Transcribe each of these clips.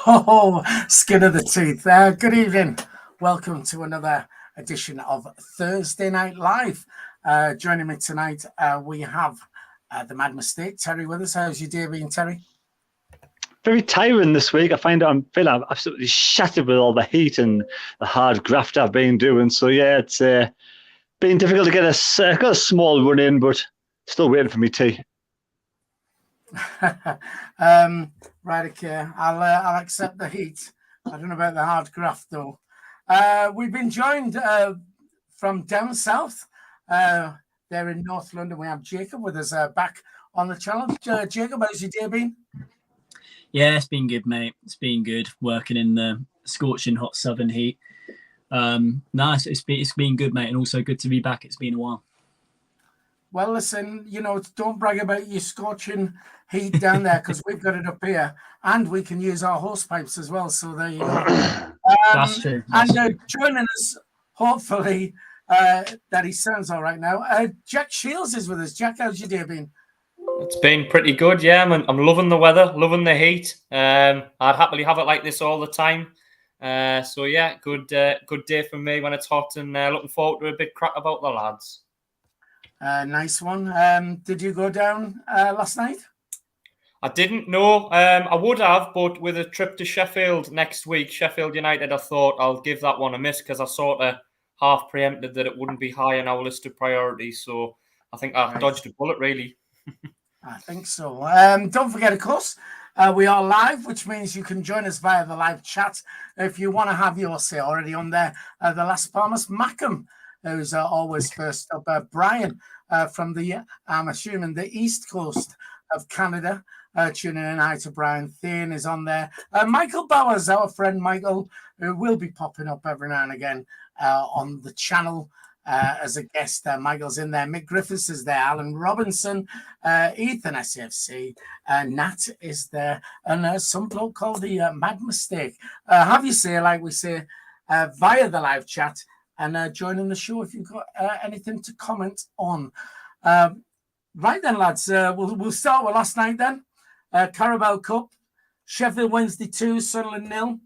Oh, skin of the teeth. Good evening. Welcome to another edition of Thursday Night Live. Joining me tonight, we have the Mad Mistake, Terry, with us. How's your day been, Terry? Very tiring this week. I find I'm feeling absolutely shattered with all the heat and the hard graft I've been doing. So yeah, it's been difficult to get got a small run in, but still waiting for me tea. Right, okay. I'll accept the heat. I don't know about the hard graft though. We've been joined from down south. There in North London, we have Jacob with us back on the channel. Jacob, how's your day been? Yeah, it's been good, mate. It's been good working in the scorching hot southern heat. It's been good, mate, and also good to be back. It's been a while. Well, listen, don't brag about your scorching heat down there because we've got it up here, and we can use our hose pipes as well. So there you go. That's true. Joining us, hopefully, that he sounds all right now. Jack Shields is with us. Jack, how's your day been? It's been pretty good, yeah. I'm loving the weather, loving the heat. I'd happily have it like this all the time. So yeah, good day for me when it's hot, and looking forward to a big crack about the lads. Nice one. Did you go down last night? I didn't know. I would have, but with a trip to Sheffield next week, Sheffield United, I thought I'll give that one a miss because I sort of half preempted that it wouldn't be high on our list of priorities. So I think I dodged a bullet, really. I think so. Don't forget, of course, we are live, which means you can join us via the live chat if you want to have your say already on there. The Las Palmas Macam, who's always first up. Brian from I'm assuming, the East Coast of Canada. Tuning in. Hi to Brian. Thane is on there. Michael Bowers, our friend Michael, who will be popping up every now and again on the channel as a guest. Michael's in there. Mick Griffiths is there. Alan Robinson, Ethan SAFC, Nat is there, and some bloke called the Mad Mistake. Have you say, like we say, via the live chat, and joining the show if you've got anything to comment on. Right then, lads, we'll start with last night then. Carabao Cup, Sheffield Wednesday 2, Sunderland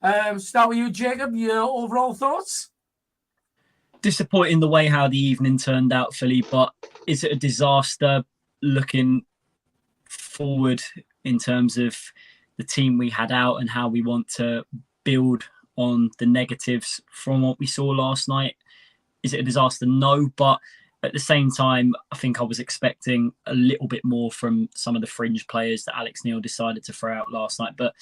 0. Start with you, Jacob. Your overall thoughts? Disappointing the way how the evening turned out, Philly, but is it a disaster looking forward in terms of the team we had out and how we want to build on the negatives from what we saw last night? Is it a disaster? No, but at the same time, I think I was expecting a little bit more from some of the fringe players that Alex Neil decided to throw out last night. But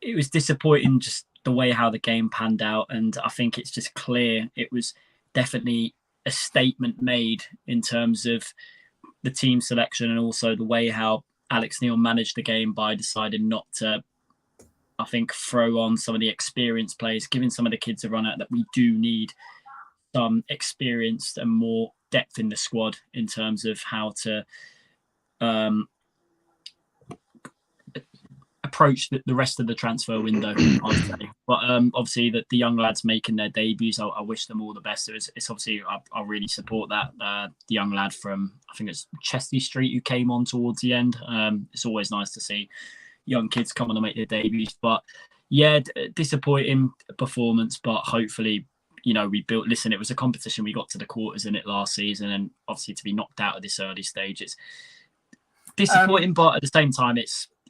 it was disappointing just the way how the game panned out. And I think it's just clear it was definitely a statement made in terms of the team selection and also the way how Alex Neil managed the game by deciding not to, I think, throw on some of the experienced players, giving some of the kids a run out that we do need some experienced and more depth in the squad in terms of how to approach the rest of the transfer window, I'd say. But obviously that the young lads making their debuts, I wish them all the best. It's obviously, I really support that. The young lad from, I think it's Chesty Street, who came on towards the end. It's always nice to see young kids come on and make their debuts. But yeah, disappointing performance, but hopefully, we built. Listen, it was a competition. We got to the quarters in it last season, and obviously to be knocked out at this early stage, it's disappointing. But at the same time,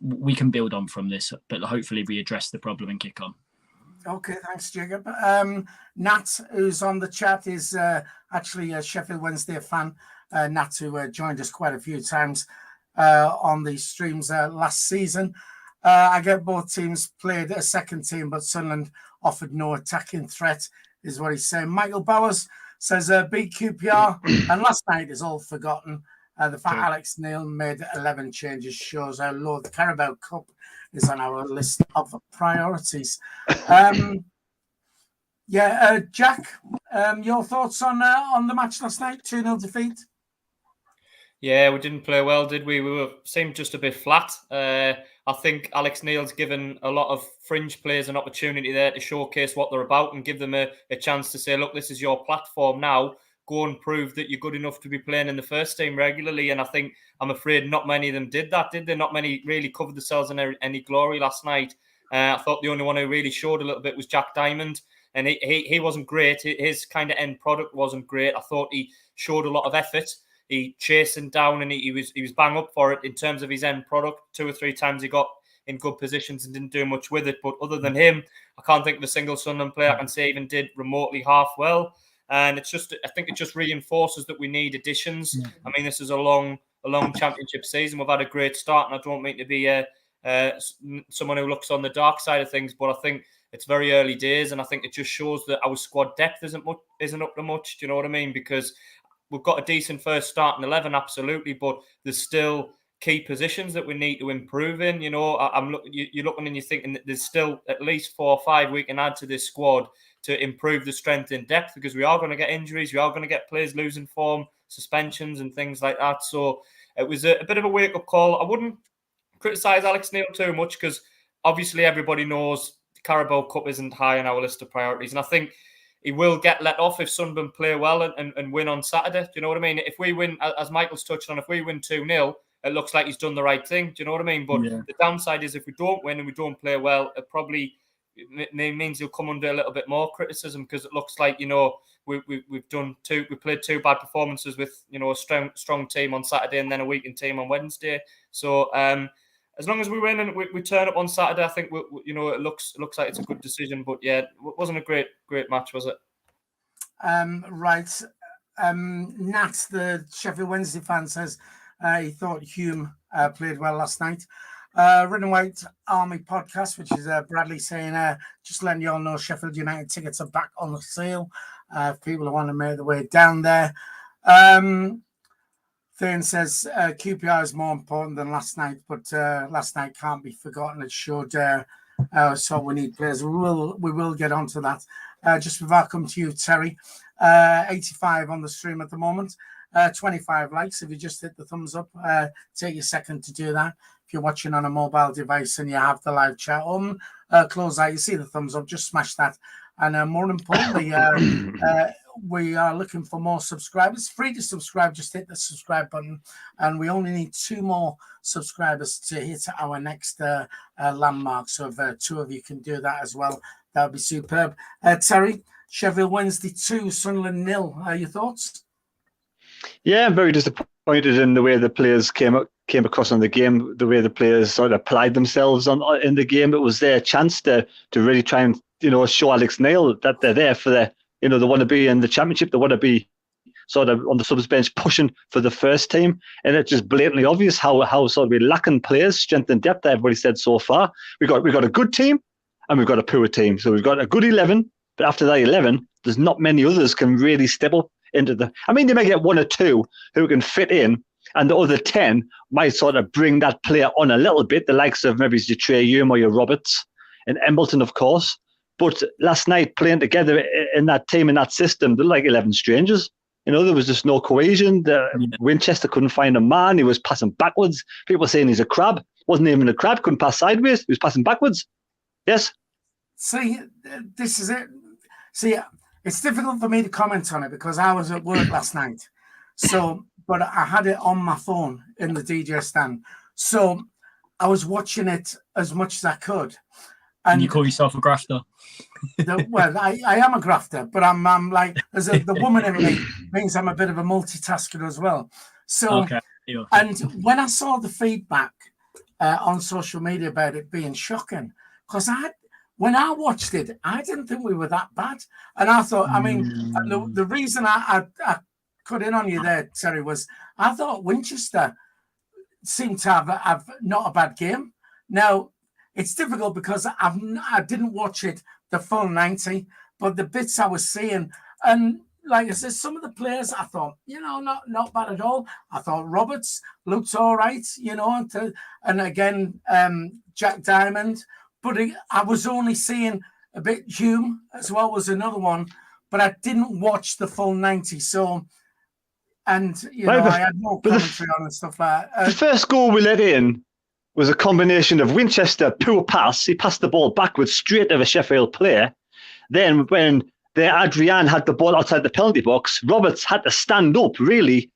we can build on from this. But hopefully, we address the problem and kick on. Okay, thanks, Jacob. Nat, who's on the chat, is actually a Sheffield Wednesday fan. Nat, who joined us quite a few times on the streams last season. I get both teams played a second team, but Sunderland offered no attacking threat, is what he's saying. Michael Bowers says beat QPR, and last night is all forgotten. The fact Alex Neil made 11 changes shows how low the Carabao Cup is on our list of priorities. Jack, your thoughts on the match last night? 2-0 defeat. Yeah, we didn't play well, did we? We seemed just a bit flat. I think Alex Neil's given a lot of fringe players an opportunity there to showcase what they're about and give them a chance to say, look, this is your platform now. Go and prove that you're good enough to be playing in the first team regularly. And I'm afraid not many of them did that, did they? Not many really covered themselves in any glory last night. I thought the only one who really showed a little bit was Jack Diamond, and he wasn't great. His kind of end product wasn't great. I thought he showed a lot of effort. He chased him down, and he was bang up for it in terms of his end product. 2 or 3 times he got in good positions and didn't do much with it. But other than him, I can't think of a single Sunderland player I can say even did remotely half well. And I think it just reinforces that we need additions. Yeah. I mean, this is a long championship season. We've had a great start, and I don't mean to be someone who looks on the dark side of things, but I think it's very early days, and I think it just shows that our squad depth isn't up to much. Do you know what I mean? Because we've got a decent first starting 11, absolutely, but there's still key positions that we need to improve in. You know, you're looking and you're thinking that there's still at least 4 or 5 we can add to this squad to improve the strength and depth, because we are going to get injuries, we are going to get players losing form, suspensions and things like that. So it was a bit of a wake-up call. I wouldn't criticise Alex Neil too much, because obviously everybody knows the Carabao Cup isn't high on our list of priorities, and I think he will get let off if Sunderland play well and win on Saturday. Do you know what I mean? If we win, as Michael's touched on, if we win 2-0, it looks like he's done the right thing. Do you know what I mean? But the downside is if we don't win and we don't play well, it probably means he'll come under a little bit more criticism, because it looks like, you know, we played 2 bad performances with, you know, a strong team on Saturday and then a weakened team on Wednesday. So as long as we win and we turn up on Saturday, I think it looks like it's a good decision. But yeah, it wasn't a great match, was it? Right. Nat, the Sheffield Wednesday fan, says he thought Hume played well last night. Red and White Army podcast, which is Bradley saying, just letting you all know Sheffield United tickets are back on the sale. People who want to make their way down there. Thane says QPR is more important than last night, but last night can't be forgotten. It showed so we need players. We will get onto that. Just before I come to you, Terry, 85 on the stream at the moment. 25 likes. If you just hit the thumbs up, take a second to do that. If you're watching on a mobile device and you have the live chat on, close out, you see the thumbs up, just smash that. And more importantly, we are looking for more subscribers. It's free to subscribe. Just hit the subscribe button. And we only need 2 more subscribers to hit our next landmark. So if 2 of you can do that as well, that would be superb. Terry, Sheffield Wednesday 2, Sunderland 0. Your thoughts? Yeah, I'm very disappointed in the way the players came across on the game, the way the players sort of applied themselves in the game. It was their chance to really try and, you know, show Alex Neil that they're there for the, you know, they want to be in the championship, they want to be sort of on the subs bench pushing for the first team. And it's just blatantly obvious how sort of we're lacking players, strength and depth, everybody said so far. We've got a good team and we've got a poor team. So we've got a good 11, but after that 11, there's not many others can really step up into the... I mean, they may get 1 or 2 who can fit in, and the other 10 might sort of bring that player on a little bit, the likes of maybe your Trey Hume or your Roberts and Embleton, of course. But last night, playing together in that team, in that system, they're like 11 strangers. You know, there was just no cohesion. Winchester couldn't find a man. He was passing backwards. People saying he's a crab. Wasn't even a crab. Couldn't pass sideways. He was passing backwards. Yes? See, this is it. See, it's difficult for me to comment on it because I was at work last night. So, but I had it on my phone in the DJ stand. So I was watching it as much as I could. And you call yourself a grafter? Well, I am a grafter, but I'm like, the woman in me means I'm a bit of a multitasker as well. So, okay. Yeah. And when I saw the feedback on social media about it being shocking, because when I watched it, I didn't think we were that bad. And I thought, I mean, the reason I cut in on you there, Terry, was I thought Winchester seemed to have not a bad game. Now, it's difficult because I didn't watch it the full 90, but the bits I was seeing, and like I said, some of the players I thought, you know, not bad at all. I thought Roberts looked all right, you know, and again, Jack Diamond. But I was only seeing a bit. Hume as well was another one, but I didn't watch the full 90. So, and you know, I had no commentary on and stuff like that. The first goal we let in was a combination of Winchester, poor pass. He passed the ball backwards straight to a Sheffield player. Then when Adrian had the ball outside the penalty box, Roberts had to stand up really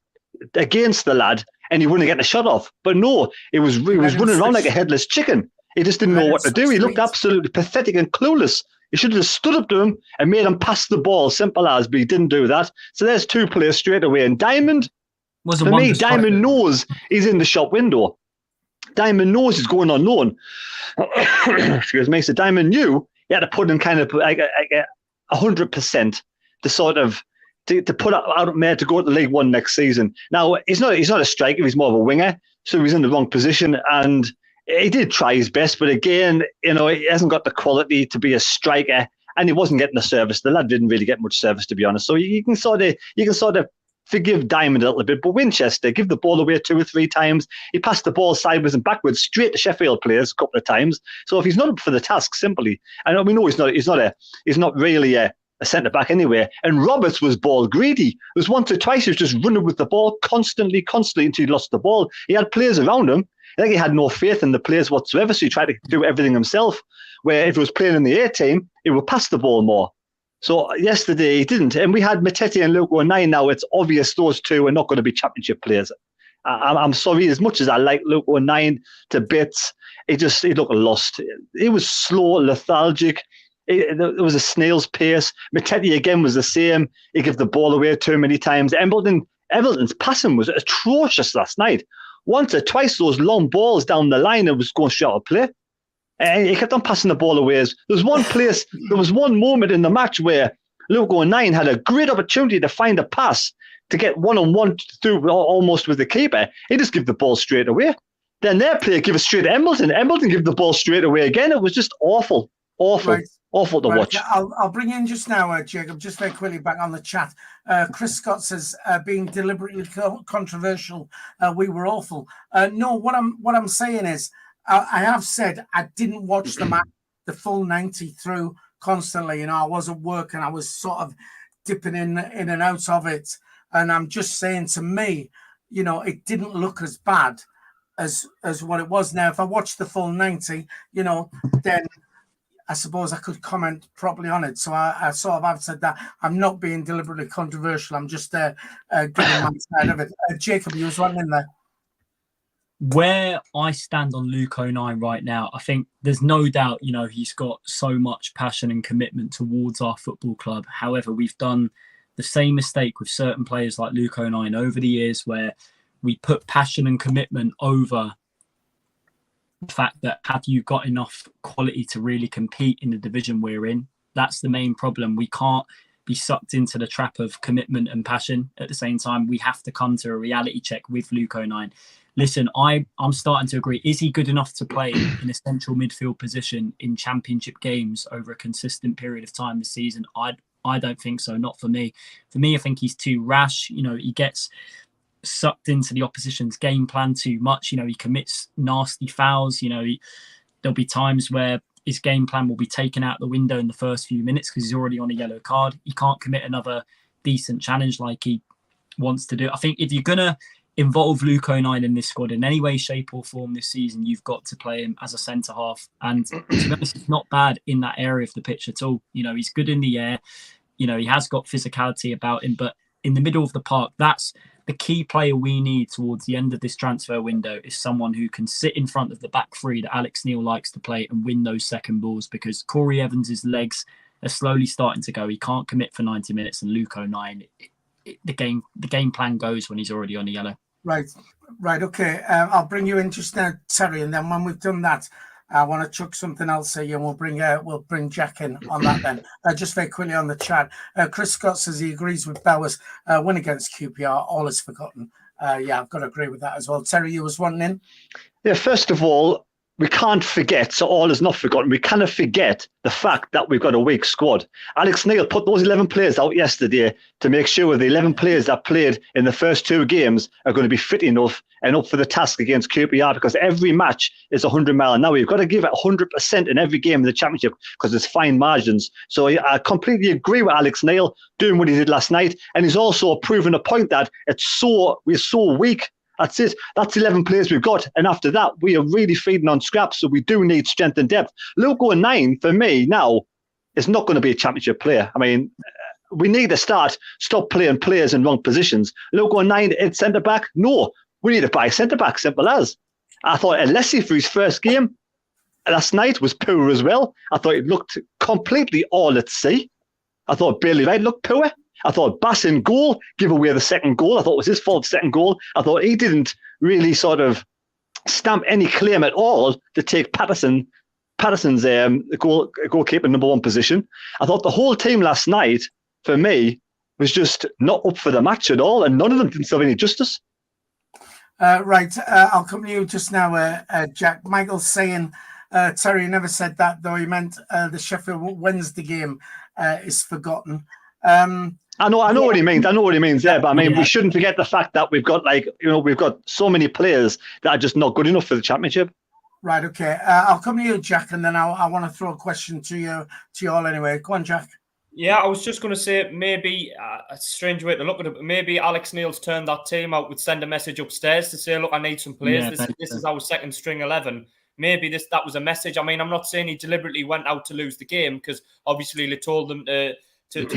against the lad, and he wouldn't get the shot off. But no, it was running around like a headless chicken. He just didn't know what to do. He looked absolutely pathetic and clueless. He should have just stood up to him and made him pass the ball, simple as, but he didn't do that. So there's 2 players straight away. And Diamond, for me, Diamond knows he's in the shop window. Diamond knows he's going on loan. Excuse me. So Diamond knew he had to put in kind of like 100% to sort of to put out there to go to League One next season. Now, he's not a striker, he's more of a winger, so he's in the wrong position, and he did try his best, but again, he hasn't got the quality to be a striker, and he wasn't getting the service. The lad didn't really get much service, to be honest. So you can sort of forgive Diamond a little bit, but Winchester give the ball away 2 or 3 times. He passed the ball sideways and backwards straight to Sheffield players a couple of times. So if he's not up for the task, simply, and we know he's not really a centre back anyway. And Roberts was ball greedy. There was once or twice he was just running with the ball constantly until he lost the ball. He had players around him. I think he had no faith in the players whatsoever, so he tried to do everything himself, where if he was playing in the A team, he would pass the ball more. So yesterday he didn't. And we had Matete and Luke O'Nien now. It's obvious those 2 are not going to be championship players. I'm sorry, as much as I like Luke O'Nien to bits, he looked lost. He was slow, lethargic. There was a snail's pace. Matete again was the same. He gave the ball away too many times. Everton's passing was atrocious last night. Once or twice, those long balls down the line, it was going short of play. And he kept on passing the ball away. There was one moment in the match where Luke O'Nien had a great opportunity to find a pass to get one-on-one through almost with the keeper. He just gave the ball straight away. Then their player gave it straight to Embleton. Embleton gave the ball straight away again. It was just awful to watch. I'll bring in just now, Jacob, just very quickly back on the chat. Chris Scott says, being deliberately controversial, we were awful. No, what I'm saying is, I have said I didn't watch the match, the full 90 through constantly. I was at work and I was sort of dipping in and out of it. And I'm just saying, to me, it didn't look as bad as what it was. Now, if I watched the full 90, then I suppose I could comment properly on it. So I sort of have said that I'm not being deliberately controversial. I'm just giving my side of it. Jacob, you was running in there. Where I stand on Luke O'Nien right now, I think there's no doubt, he's got so much passion and commitment towards our football club. However, we've done the same mistake with certain players like Luke O'Nien over the years, where we put passion and commitment over the fact that have you got enough quality to really compete in the division we're in? That's the main problem. We can't be sucked into the trap of commitment and passion at the same time. We have to come to a reality check with Luke O'Nien. Listen, I'm starting to agree. Is he good enough to play in a central midfield position in championship games over a consistent period of time this season? I don't think so. Not for me. For me, I think he's too rash. He gets sucked into the opposition's game plan too much. He commits nasty fouls. There'll be times where his game plan will be taken out the window in the first few minutes because he's already on a yellow card. He can't commit another decent challenge like he wants to do. I think if you're going to involve Luke O'Nien in this squad in any way, shape or form this season, you've got to play him as a centre-half. And to be honest, he's not bad in that area of the pitch at all. He's good in the air. He has got physicality about him. But in the middle of the park, that's the key player we need towards the end of this transfer window, is someone who can sit in front of the back three that Alex Neil likes to play and win those second balls, because Corey Evans' legs are slowly starting to go. He can't commit for 90 minutes, and Luke O'Nien, the game plan goes when he's already on a yellow. Right. Okay. I'll bring you in just now, Terry, and then when we've done that, I want to chuck something else at you, and we'll bring Jack in on that then. Just very quickly on the chat, Chris Scott says he agrees with Bowers. Win against QPR, all is forgotten. Yeah, I've got to agree with that as well. Terry, you was wanting in? Yeah, first of all, we can't forget, so all is not forgotten. We cannot forget the fact that we've got a weak squad. Alex Neil put those 11 players out yesterday to make sure the 11 players that played in the first 2 games are going to be fit enough and up for the task against QPR, because every match is 100 mile an hour. You've got to give it 100% in every game in the championship because there's fine margins. So I completely agree with Alex Neil doing what he did last night. And he's also proven a point that we're so weak. That's it. That's 11 players we've got. And after that, we are really feeding on scraps. So we do need strength and depth. Luke O'Nien, for me now, is not going to be a championship player. I mean, we need to stop playing players in wrong positions. Luke O'Nien at centre-back? No. We need to buy centre-back, simple as. I thought Alessi for his first game, last night was poor as well. I thought it looked completely all at sea. I thought Bailey Wright looked poor. I thought Bass in goal gave away the second goal. I thought it was his fault, second goal. I thought he didn't really sort of stamp any claim at all to take Patterson's goalkeeper number one position. I thought the whole team last night, for me, was just not up for the match at all, and none of them didn't serve any justice. Right, I'll come to you just now, Jack. Michael's saying, Terry never said that, though. He meant the Sheffield Wednesday game is forgotten. I know what he means. I know what he means there, but I mean, we shouldn't forget the fact that we've got so many players that are just not good enough for the championship. Right. Okay. I'll come to you, Jack, and then I want to throw a question to you all anyway. Go on, Jack. Yeah, I was just going to say maybe a strange way to look at it, but maybe Alex Neil's turned that team out, would send a message upstairs to say, look, I need some players. Yeah, this is our second string 11. Maybe that was a message. I mean, I'm not saying he deliberately went out to lose the game, because obviously they told them to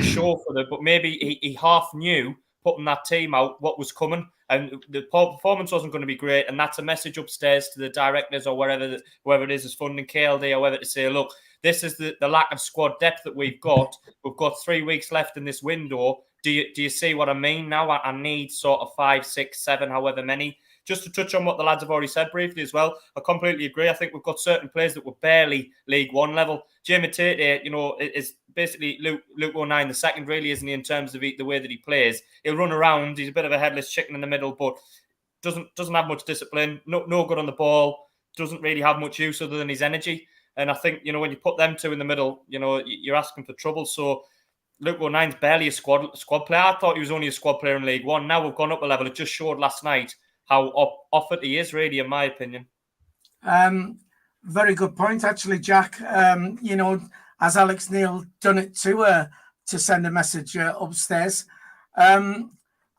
show for it, but maybe he half knew, putting that team out, what was coming, and the performance wasn't going to be great, and that's a message upstairs to the directors or whoever it is funding KLD or whatever, to say, look, this is the lack of squad depth that we've got. We've got 3 weeks left in this window. Do you see what I mean now? I need sort of 5, 6, 7, however many. Just to touch on what the lads have already said briefly as well, I completely agree. I think we've got certain players that were barely League One level. Jamie Tate, is basically Luke O'Nien the second, really, isn't he, in terms of the way that he plays? He'll run around. He's a bit of a headless chicken in the middle, but doesn't have much discipline. No good on the ball. Doesn't really have much use other than his energy. And I think, when you put them two in the middle, you're asking for trouble. So Luke O'Nien's barely a squad player. I thought he was only a squad player in League One. Now we've gone up a level. It just showed last night how off it he is, really, in my opinion. Very good point, actually, Jack. As Alex Neil done it to send a message upstairs. I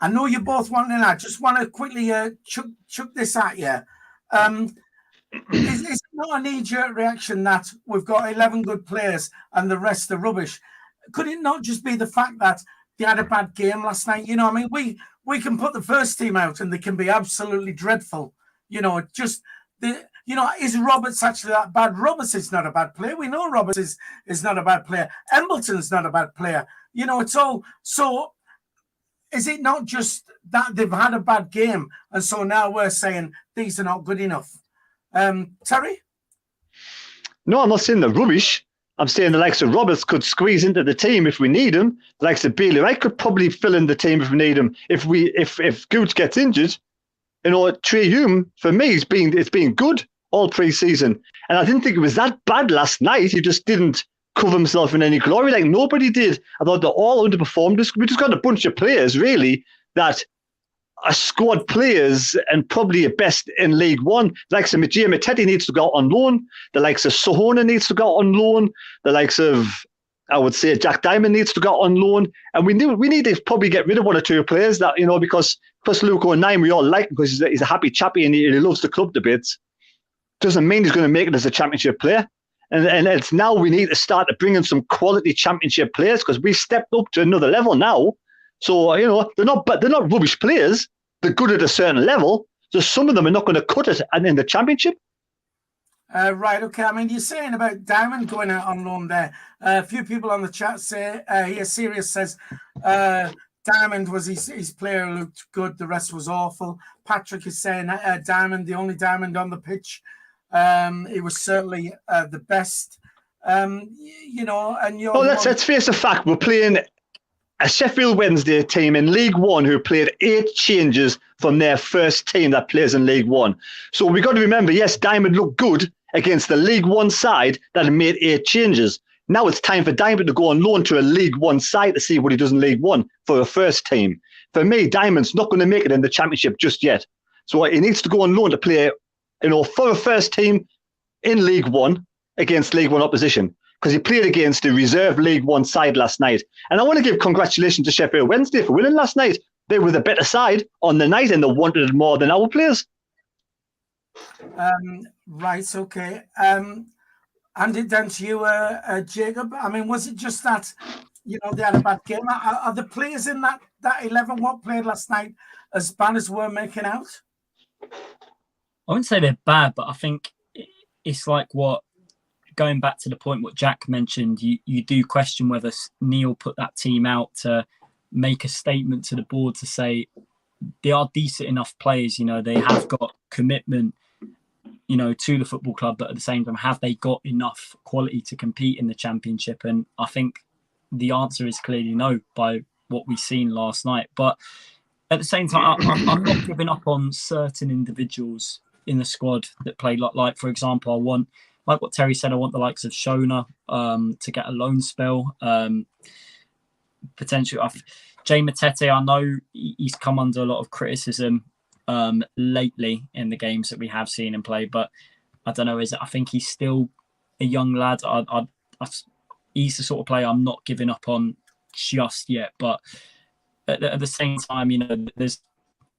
know you both want to. I just want to quickly chuck this at you. Is it not a knee-jerk reaction that we've got 11 good players and the rest are rubbish? Could it not just be the fact that they had a bad game last night? We can put the first team out and they can be absolutely dreadful. Is Roberts actually that bad? Roberts is not a bad player. We know Roberts is not a bad player. Embleton's not a bad player. It's all so. Is it not just that they've had a bad game and so now we're saying these are not good enough? Terry? No, I'm not saying they're rubbish. I'm saying the likes of Roberts could squeeze into the team if we need him. The likes of Bailey Wright could probably fill in the team if we need him. If Gooch gets injured, Trey Hume, for me, it's been good all pre-season. And I didn't think it was that bad last night. He just didn't cover himself in any glory like nobody did. I thought they all underperformed. We just got a bunch of players, really, that are squad players and probably at best in League One. The likes of Majia Mateti needs to go out on loan. The likes of Sohona needs to go out on loan. The likes of, I would say, Jack Diamond needs to go out on loan. And we need to probably get rid of one or two players that, because Luke O'Nien we all like because he's a happy chappy and he loves the club debates. Doesn't mean he's going to make it as a championship player. And it's now we need to start to bring in some quality championship players because we stepped up to another level now. So, they're not rubbish players. They're good at a certain level. So some of them are not going to cut it in the championship. Right, okay. I mean, you're saying about Diamond going out on loan there. A few people on the chat say, here, Sirius says, Diamond was his player looked good. The rest was awful. Patrick is saying, Diamond, the only Diamond on the pitch. It was certainly the best. And you're... Well, let's face the fact. We're playing a Sheffield Wednesday team in League One who played 8 changes from their first team that plays in League One. So we've got to remember, yes, Diamond looked good against the League One side that had made 8 changes. Now it's time for Diamond to go on loan to a League One side to see what he does in League One for a first team. For me, Diamond's not going to make it in the Championship just yet. So he needs to go on loan to play, for a first team in League One against League One opposition. Because he played against the reserve League One side last night. And I want to give congratulations to Sheffield Wednesday for winning last night. They were the better side on the night and they wanted it more than our players. Right, okay. Hand it down to you, Jacob. I mean, was it just that, they had a bad game? Are the players in that 11 what played last night as bad as we're making out? I wouldn't say they're bad, but I think it's like what going back to the point what Jack mentioned, you do question whether Neil put that team out to make a statement to the board to say they are decent enough players. They have got commitment, to the football club, but at the same time, have they got enough quality to compete in the Championship? And I think the answer is clearly no by what we've seen last night. But at the same time, I'm not giving up on certain individuals in the squad that play like for example, like what Terry said, I want the likes of Shona to get a loan spell. Potentially, Jay Matete, I know he's come under a lot of criticism lately in the games that we have seen him play, but I don't know. I think he's still a young lad. He's the sort of player I'm not giving up on just yet. But at the same time,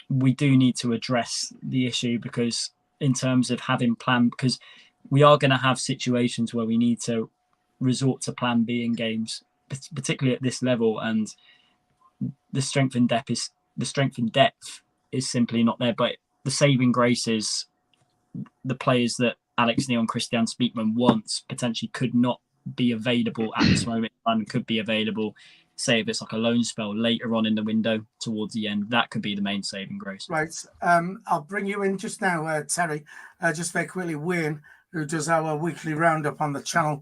we do need to address the issue, because in terms of having because we are going to have situations where we need to resort to plan B in games, particularly at this level, and the strength in depth is simply not there. But the saving grace is the players that Alex Neil and Christian Speakman wants potentially could not be available at this moment and could be available, say if it's like a loan spell later on in the window towards the end. That could be the main saving grace. Right. I'll bring you in just now, Terry. Just very quickly, Wayne, who does our weekly roundup on the channel,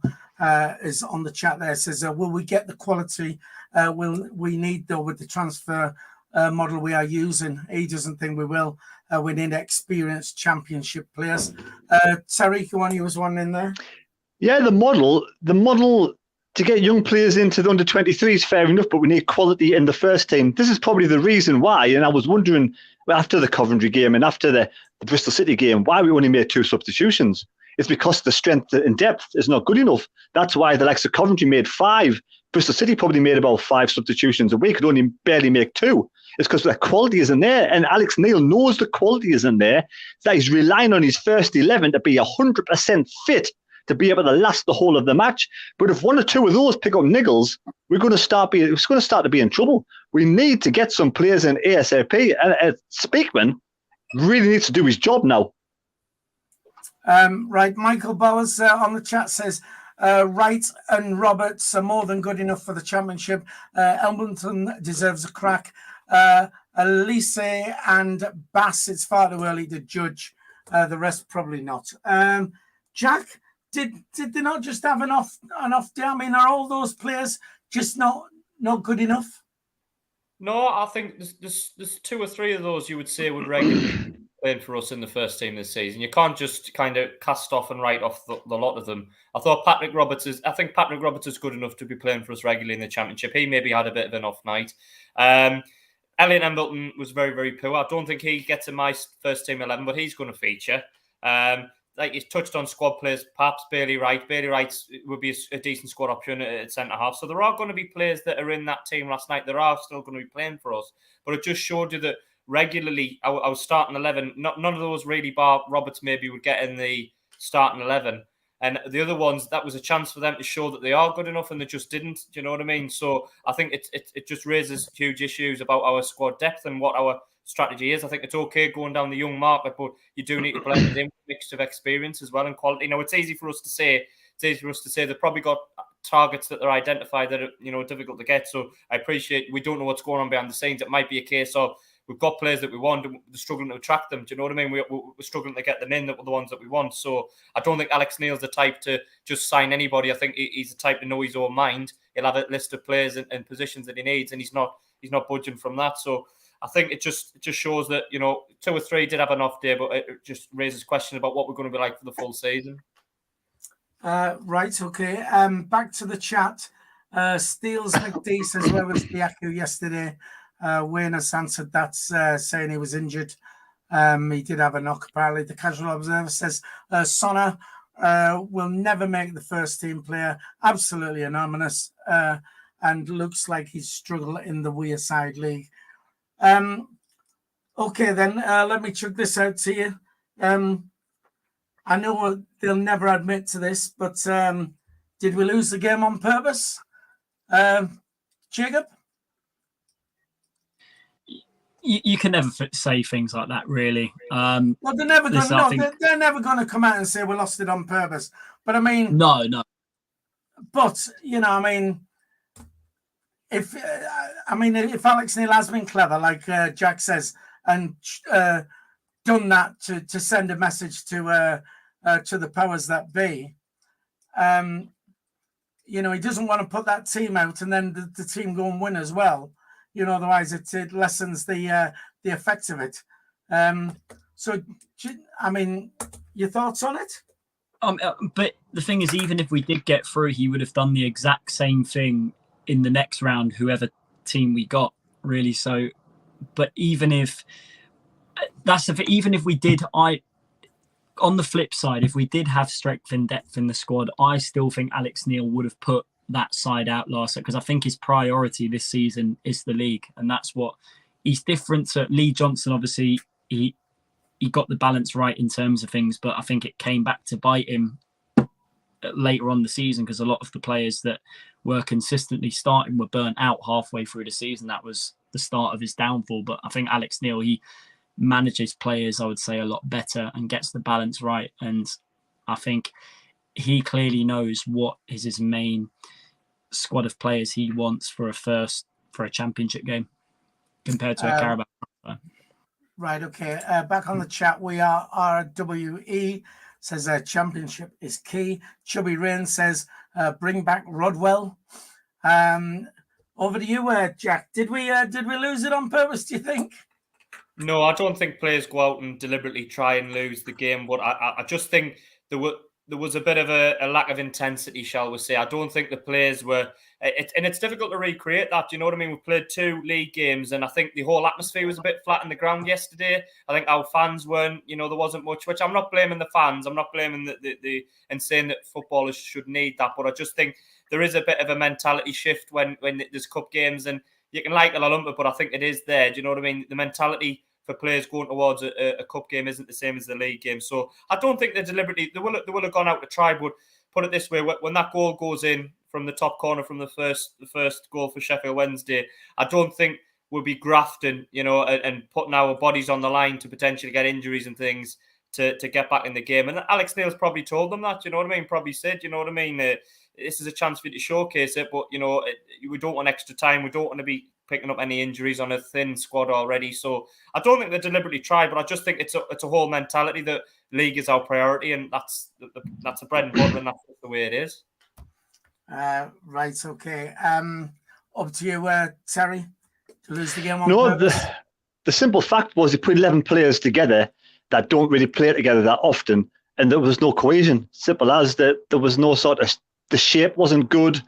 is on the chat there, says, will we get the quality will we need, though, with the transfer model we are using? He doesn't think we will. We need experienced Championship players. Terry, go on, you was one in there. Yeah, the model to get young players into the under-23 is fair enough, but we need quality in the first team. This is probably the reason why, and I was wondering, after the Coventry game and after the Bristol City game, why we only made 2 substitutions. It's because the strength and depth is not good enough. That's why the likes of Coventry made 5. Bristol City probably made about 5 substitutions, and we could only barely make 2. It's because the quality isn't there, and Alex Neil knows the quality isn't there, that he's relying on his first 11 to be 100% fit to be able to last the whole of the match. But if 1 or 2 of those pick up niggles, it's going to start to be in trouble. We need to get some players in ASAP, and Speakman really needs to do his job now. Right, Michael Bowers on the chat says, Wright and Roberts are more than good enough for the Championship. Elmonton deserves a crack. Elise and Bass, it's far too early to judge. The rest probably not. Jack, did they not just have an off day? I mean, are all those players just not good enough? No, I think there's 2 or 3 of those you would say would regularly playing for us in the first team this season. You can't just kind of cast off and write off the lot of them. I think Patrick Roberts is good enough to be playing for us regularly in the Championship. He maybe had a bit of an off night. Elliot Embleton was very, very poor. I don't think he gets in my first team 11, but he's going to feature. Like he's touched on squad players, perhaps Bailey Wright. Bailey Wright would be a decent squad option at centre-half. So there are going to be players that are in that team last night that are still going to be playing for us. But it just showed you that regularly, I was starting 11. None of those really, bar Roberts maybe, would get in the starting 11. And the other ones, that was a chance for them to show that they are good enough, and they just didn't. Do you know what I mean? So I think it just raises huge issues about our squad depth and what our strategy is. I think it's okay going down the young market, but you do need to blend it in with a mix of experience as well and quality. You know, it's easy for us to say they've probably got targets that they're identified that are difficult to get. So I appreciate we don't know what's going on behind the scenes. It might be a case of we've got players that we want and we're struggling to attract them. Do you know what I mean? We're struggling to get them in, that were the ones that we want. So I don't think Alex Neil's the type to just sign anybody. I think he's the type to know his own mind. He'll have a list of players and positions that he needs, and he's not budging from that. So I think it just shows that, 2 or 3 did have an off day, but it just raises questions about what we're going to be like for the full season. Right, okay. Back to the chat. Steels McD says, where was Diaku yesterday? Wayne has answered that, saying he was injured. He did have a knock, apparently. The Casual Observer says, Sonna will never make the first team player. Absolutely anonymous. And looks like he's struggled in the Wearside League. Okay, then let me chuck this out to you. I know they'll never admit to this, but did we lose the game on purpose? Jacob? You can never say things like that, really. Well, they're never going. listen, No, I think- they're never going to come out and say we lost it on purpose. But I mean, No. But I mean, if Alex Neil has been clever, like Jack says, and done that to send a message to the powers that be, he doesn't want to put that team out and then the team go and win as well. Otherwise it lessens the effect of it. So, I mean, your thoughts on it? But the thing is, even if we did get through, he would have done the exact same thing in the next round, whoever team we got, really. So, but even if we did, on the flip side, if we did have strength and depth in the squad, I still think Alex Neil would have put that side out last year, because I think his priority this season is the league, and that's what he's different to Lee Johnson. Obviously, he got the balance right in terms of things, but I think it came back to bite him later on the season, because a lot of the players that were consistently starting were burnt out halfway through the season. That was the start of his downfall. But I think Alex Neil, he manages players, I would say, a lot better and gets the balance right. And I think he clearly knows what is his main squad of players he wants for a championship game compared to a Carabao. Right, okay. Back on the chat, we are RWE says championship is key. Chubby Rain says bring back Rodwell. Over to you, Jack. Did we lose it on purpose, do you think? No, I don't think players go out and deliberately try and lose the game, but I just think there was a bit of a lack of intensity, shall we say. I don't think the players were... and it's difficult to recreate that, do you know what I mean? We played 2 league games, and I think the whole atmosphere was a bit flat in the ground yesterday. I think our fans weren't, there wasn't much, which I'm not blaming the fans. I'm not blaming the and saying that footballers should need that, but I just think there is a bit of a mentality shift when there's cup games, and you can like it or lump it, but I think it is there, do you know what I mean? The mentality for players going towards a cup game isn't the same as the league game. So I don't think they deliberately... They will have gone out to try, but put it this way, when that goal goes in from the top corner from the first goal for Sheffield Wednesday, I don't think we'll be grafting, and putting our bodies on the line to potentially get injuries and things to get back in the game. And Alex Neil's probably told them that, you know what I mean? Probably said, you know what I mean? This is a chance for you to showcase it, but, we don't want extra time. We don't want to be picking up any injuries on a thin squad already. So I don't think they deliberately tried, but I just think it's a whole mentality that league is our priority, and that's the bread and butter, and that's the way it is. Right, okay. Up to you, Terry, to lose the game on No, purpose. the simple fact was you put 11 players together that don't really play together that often, and there was no cohesion. Simple as that. There was no sort of... The shape wasn't good.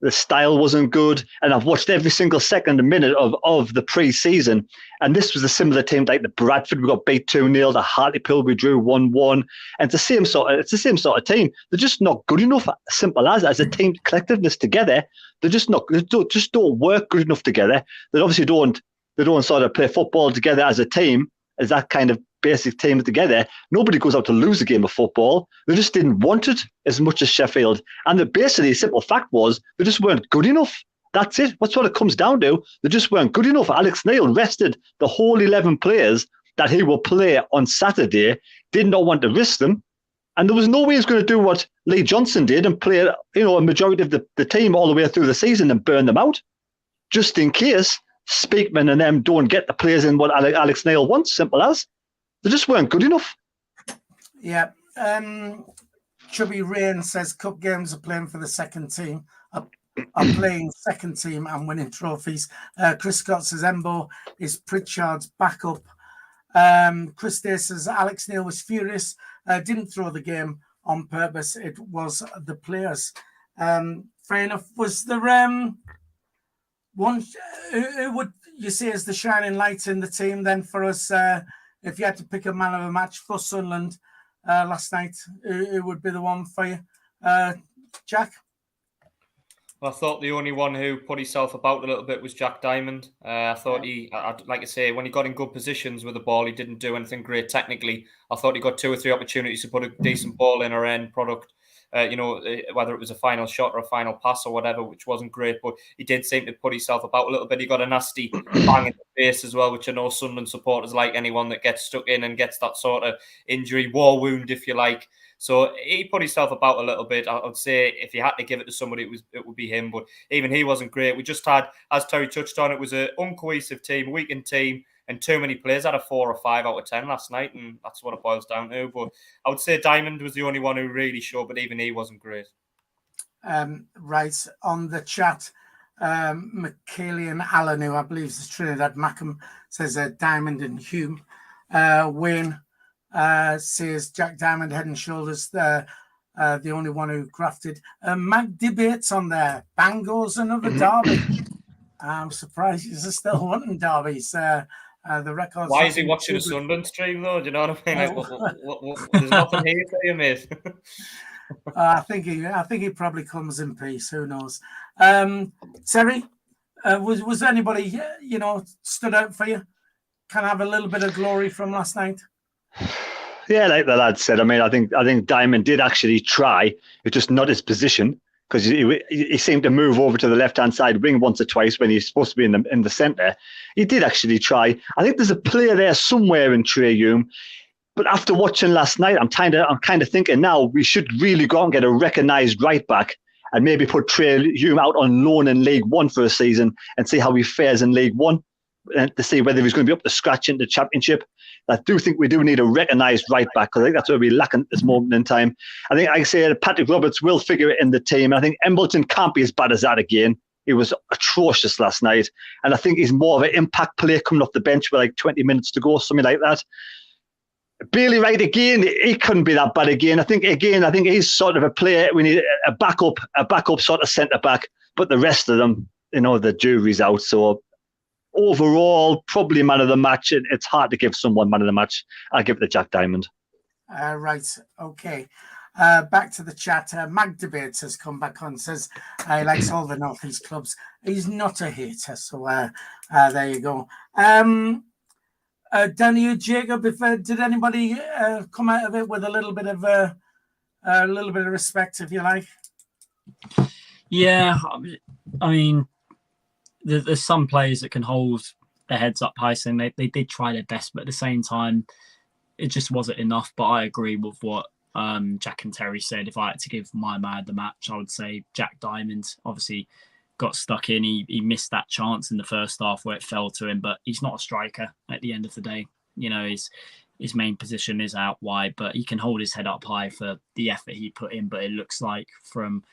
The style wasn't good. And I've watched every single second and minute of the pre-season. And this was a similar team like the Bradford. We got beat 2-0. The Hartlepool, we drew 1-1. And it's the same sort of team. They're just not good enough, simple as a team collectiveness together. They're just not... They don't work good enough together. They obviously don't sort of play football together as a team, as that kind of basic team together. Nobody goes out to lose a game of football. They just didn't want it as much as Sheffield. And the simple fact was they just weren't good enough. That's it. That's what it comes down to. They just weren't good enough. Alex Neil rested the whole 11 players that he will play on Saturday, did not want to risk them. And there was no way he was going to do what Lee Johnson did and play, a majority of the team all the way through the season and burn them out, just in case Speakman and them don't get the players in what Alex Neil wants. Simple as. They just weren't good enough. Yeah. Chubby Rain says cup games are playing for the second team. Are playing second team and winning trophies. Chris Scott says Embo is Pritchard's backup. Chris Day says Alex Neil was furious. Didn't throw the game on purpose. It was the players. Fair enough. Was there one who would you say is the shining light in the team then for us? If you had to pick a man of a match for Sunderland last night, who would be the one for you? Jack? Well, I thought the only one who put himself about a little bit was Jack Diamond. I thought like I say, when he got in good positions with the ball, he didn't do anything great technically. I thought he got 2 or 3 opportunities to put a decent ball in or end product. whether it was a final shot or a final pass or whatever, which wasn't great. But he did seem to put himself about a little bit. He got a nasty bang in the face as well, which I know Sunderland supporters like. Anyone that gets stuck in and gets that sort of injury, war wound, if you like. So he put himself about a little bit. I would say if you had to give it to somebody, it would be him. But even he wasn't great. We just had, as Terry touched on, it was an uncohesive team, weakened team, and too many players. Had a 4 or 5 out of 10 last night, and that's what it boils down to. But I would say Diamond was the only one who really showed, but even he wasn't great. Right, on the chat, McKaylian Allen, who I believe is Trinidad Mackham, says Diamond and Hume. Wayne says Jack Diamond, head and shoulders, the only one who grafted. Mag debates on there. Bangor's another derby. I'm surprised he's still wanting derbies. The records. Why is he watching a Sunderland stream though? Do you know what I mean? Like, there's nothing here for you, mate. I think he probably comes in peace. Who knows? Terry, was anybody stood out for you? Can I have a little bit of glory from last night? Yeah, like the lad said. I mean, I think Diamond did actually try. It's just not his position, because he seemed to move over to the left-hand side wing once or twice when he's supposed to be in the centre. He did actually try. I think there's a player there somewhere in Trey Hume. But after watching last night, I'm kind of thinking now we should really go out and get a recognised right back and maybe put Trey Hume out on loan in League One for a season and see how he fares in League One, and to see whether he's going to be up to scratch in the Championship. I do think we do need a recognised right back, because I think that's where we're lacking at this moment in time. I think I say Patrick Roberts will figure it in the team. I think Embleton can't be as bad as that again. He was atrocious last night, and I think he's more of an impact player coming off the bench with like 20 minutes to go, something like that. Bailey Wright again, he couldn't be that bad again. I think he's sort of a player. We need a backup sort of centre back, but the rest of them, the jury's out. So overall, probably man of the match. It's hard to give someone man of the match. I'll give it to Jack Diamond. Right, okay. Back to the chat. Mag Debates has come back on, says he likes all the North East clubs. He's not a hater, so there you go. Danny, Jacob, did anybody come out of it with a little bit of respect, if you like? Yeah, I mean, there's some players that can hold their heads up high, saying they did try their best, but at the same time, it just wasn't enough. But I agree with what Jack and Terry said. If I had to give my man of the match, I would say Jack Diamond. Obviously, got stuck in. He missed that chance in the first half where it fell to him, but he's not a striker at the end of the day. His main position is out wide, but he can hold his head up high for the effort he put in. But it looks like from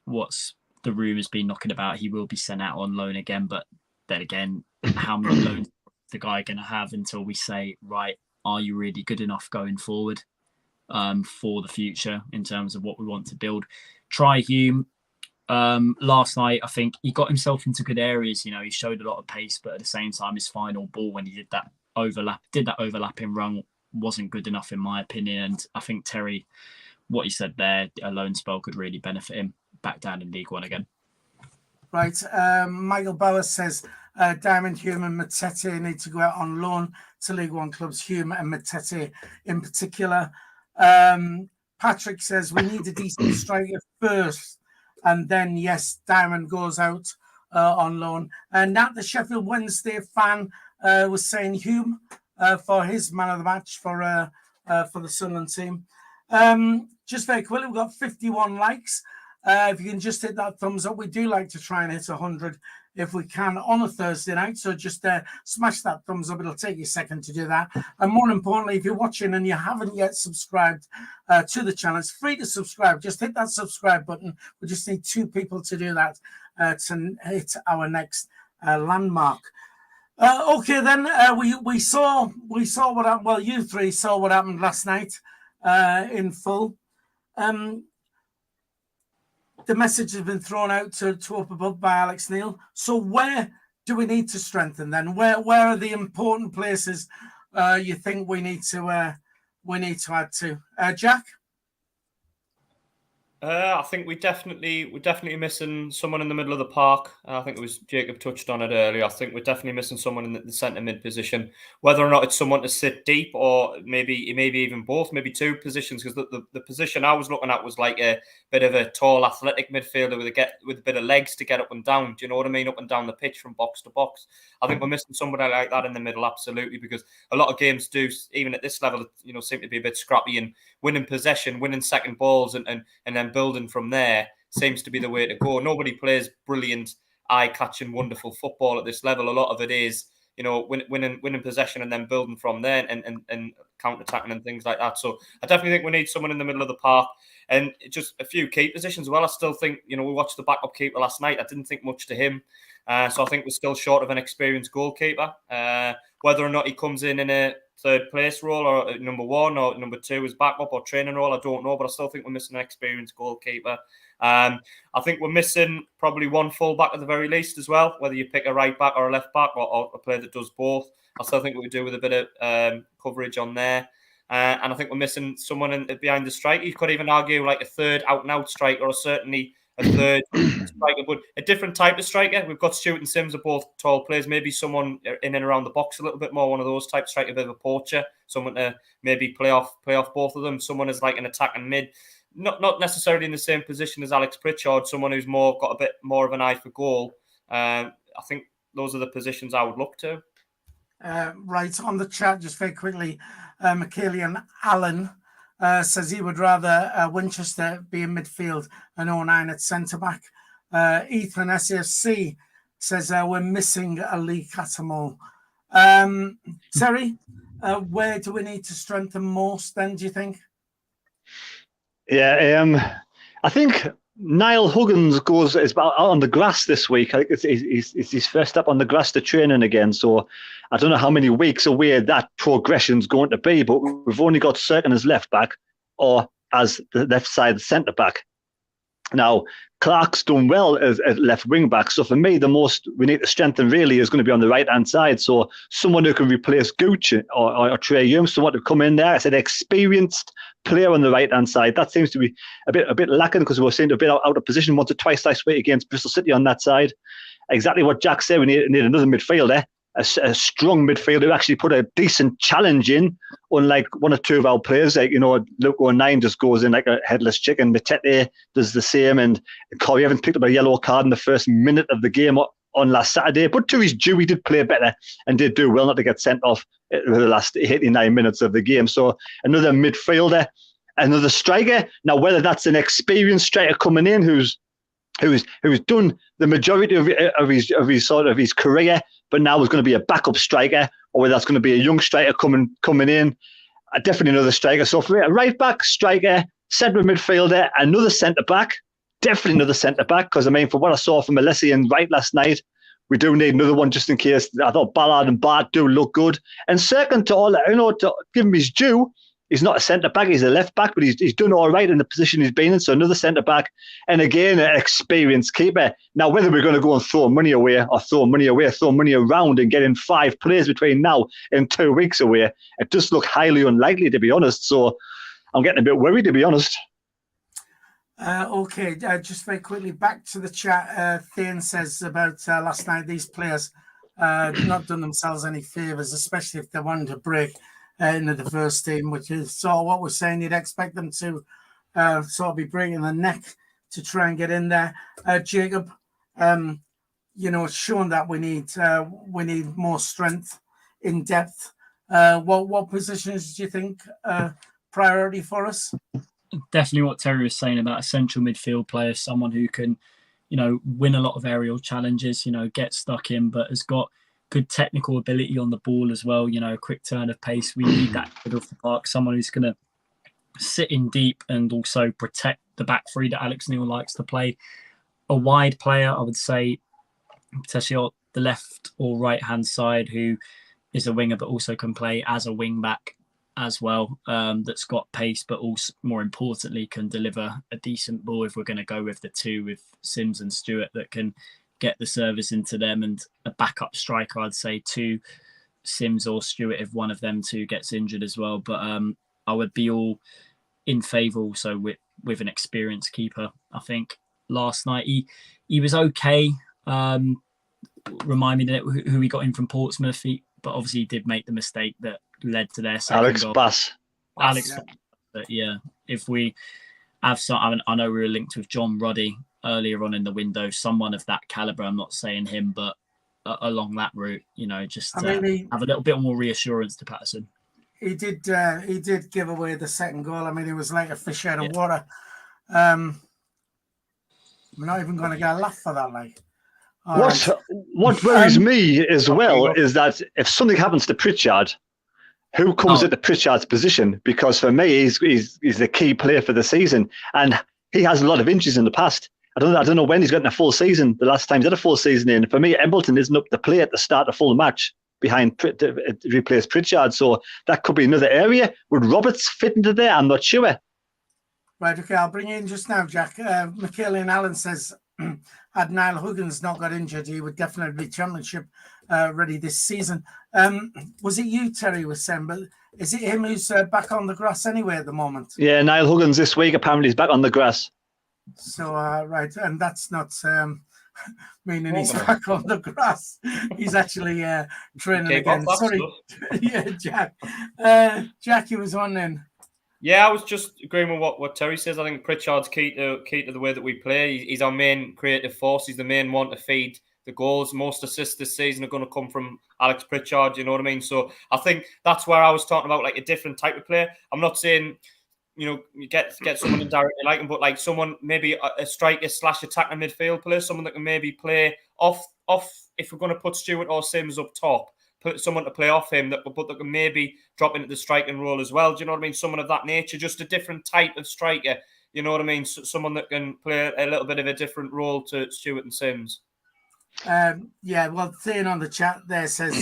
what's the rumours been knocking about, he will be sent out on loan again. But then again, how many loans is the guy going to have until we say, right, are you really good enough going forward for the future in terms of what we want to build? Try Hume. Last night, I think he got himself into good areas. He showed a lot of pace, but at the same time, his final ball when he did that overlapping run wasn't good enough, in my opinion. And I think Terry, what he said there, a loan spell could really benefit him back down in League One again. Right. Michael Bowers says Diamond, Hume and Matete need to go out on loan to League One clubs, Hume and Matete in particular. Patrick says we need a decent striker first, and then, yes, Diamond goes out on loan. And Nat, the Sheffield Wednesday fan, was saying Hume for his man of the match for the Sunderland team. Just very quickly, we've got 51 likes. If you can just hit that thumbs up. We do like to try and hit 100 if we can on a Thursday night. So just smash that thumbs up. It'll take you a second to do that. And more importantly, if you're watching and you haven't yet subscribed to the channel, it's free to subscribe. Just hit that subscribe button. We just need 2 people to do that to hit our next landmark. Okay, then we saw what happened. Well, you 3 saw what happened last night in full. The message has been thrown out to up above by Alex Neil. So where do we need to strengthen then? Where are the important places you think we need to add to? Jack? I think we're definitely missing someone in the middle of the park. I think it was Jacob touched on it earlier. I think we're definitely missing someone in the centre mid position. Whether or not it's someone to sit deep, or maybe even both, maybe two positions. Because the position I was looking at was like a bit of a tall, athletic midfielder with a bit of legs to get up and down. Do you know what I mean? Up and down the pitch from box to box. I think we're missing somebody like that in the middle, absolutely. Because a lot of games do, even at this level, seem to be a bit scrappy, and winning possession, winning second balls, and then building from there seems to be the way to go. Nobody plays brilliant, eye-catching, wonderful football at this level. A lot of it is, winning possession and then building from there, and counter-attacking and things like that. So I definitely think we need someone in the middle of the park, and just a few key positions as well. I still think, we watched the backup keeper last night. I didn't think much to him. So I think we're still short of an experienced goalkeeper. Whether or not he comes in a third place role, or number one or number two as backup or training role, I don't know, but I still think we're missing an experienced goalkeeper. I think we're missing probably one full back at the very least as well, whether you pick a right back or a left back, or a player that does both. I still think we could do with a bit of coverage on there. And I think we're missing someone behind the striker. You could even argue like a third out-and-out striker, or certainly a third striker, but a different type of striker. We've got Stewart and Sims are both tall players. Maybe someone in and around the box a little bit more, one of those type striker, a bit of a poacher, someone to maybe play off both of them. Someone is like an attacking mid, not necessarily in the same position as Alex Pritchard. Someone who's got a bit more of an eye for goal. I think those are the positions I would look to. Right, on the chat, just very quickly, Michaelian Allen says he would rather Winchester be in midfield and 09 at centre-back. Ethan SAFC says we're missing a Lee Catamol. Terry, where do we need to strengthen most then, do you think? Yeah, I think Niall Huggins is out on the grass this week. I think it's his first step on the grass to training again. So I don't know how many weeks away that progression's going to be, but we've only got Cirkin as left back, or as the left side centre back. Now, Clark's done well as left wing back. So for me, the most we need to strengthen really is going to be on the right hand side. So someone who can replace Gooch or Trey Young, someone to come in there as an experienced player on the right hand side. That seems to be a bit lacking, because we were seeing a bit out of position once or twice last week against Bristol City on that side. Exactly what Jack said. We need another midfielder, a strong midfielder who actually put a decent challenge in, unlike one or two of our players. Like, Luke O'Nien just goes in like a headless chicken. Matete does the same, and Corey Evans picked up a yellow card in the first minute of the game on last Saturday. But to his due, he did play better and did do well not to get sent off for the last 89 minutes of the game. So another midfielder, another striker. Now, whether that's an experienced striker coming in who's done the majority of his career, but now is going to be a backup striker, or whether that's going to be a young striker coming in, definitely another striker. So for me, a right back, striker, centre midfielder, another centre back, definitely another centre back. Because for what I saw from Alessi and Wright last night, we do need another one just in case. I thought Ballard and Bart do look good. And second to all, to give him his due, he's not a centre-back, he's a left-back, but he's done all right in the position he's been in. So another centre-back, and again, an experienced keeper. Now, whether we're going to go and throw money around and get in 5 players between now and 2 weeks away, it does look highly unlikely, to be honest. So I'm getting a bit worried, to be honest. Okay, just very quickly, back to the chat. Thane says about last night, these players not done themselves any favours, especially if they wanted to break into the first team, which is sort of what we're saying. You'd expect them to sort of be breaking the neck to try and get in there. Jacob, it's shown that we need more strength in depth. What positions do you think priority for us? Definitely what Terry was saying about a central midfield player, someone who can, win a lot of aerial challenges, get stuck in, but has got good technical ability on the ball as well, quick turn of pace. We need that middle of the park, someone who's going to sit in deep and also protect the back three that Alex Neil likes to play. A wide player, I would say, potentially on the left or right hand side, who is a winger but also can play as a wing back as well, that's got pace, but also more importantly can deliver a decent ball if we're going to go with the two with Sims and Stewart that can get the service into them, and a backup striker, I'd say, to Sims or Stewart if one of them two gets injured as well. But I would be all in favour also with with an experienced keeper. I think last night he was okay. Remind me who he got in from Portsmouth, but obviously he did make the mistake that led to their second goal. Alex, but yeah, if we have some, I know we were linked with John Ruddy earlier on in the window, someone of that caliber. I'm not saying him, but along that route, just have a little bit more reassurance to Patterson. He did give away the second goal. I mean, it was like a fish out of water. We're not even going to get a laugh for that, like. What worries me as well is that if something happens to Pritchard, who comes into Pritchard's position? Because for me, he's the key player for the season, and he has a lot of injuries in the past. I don't know when he's gotten a full season. The last time he's had a full season in. For me, Embleton isn't up to play at the start of a full match behind to replace Pritchard. So that could be another area. Would Roberts fit into there? I'm not sure. Right, okay, I'll bring you in just now, Jack. Michaelian Allen says, had Niall Huggins not got injured, he would definitely be championship ready this season. Was it you, Terry, was saying, but is it him who's back on the grass anyway at the moment? Yeah, Niall Huggins this week apparently is back on the grass. So, right, and that's not meaning he's back on the grass. He's actually training again. Sorry, yeah, Jack. Jack, you was on then. Yeah, I was just agreeing with what Terry says. I think Pritchard's key to the way that we play. He's our main creative force. He's the main one to feed the goals. Most assists this season are going to come from Alex Pritchard. You know what I mean? So I think that's where I was talking about, like a different type of player. I'm not saying, you get someone indirectly like him, but like someone maybe a striker / attacking midfield player, someone that can maybe play off. If we're going to put Stewart or Sims up top, put someone to play off him that can maybe drop into the striking role as well. Do you know what I mean? Someone of that nature, just a different type of striker. You know what I mean? Someone that can play a little bit of a different role to Stewart and Sims. Yeah, well, Thane on the chat there says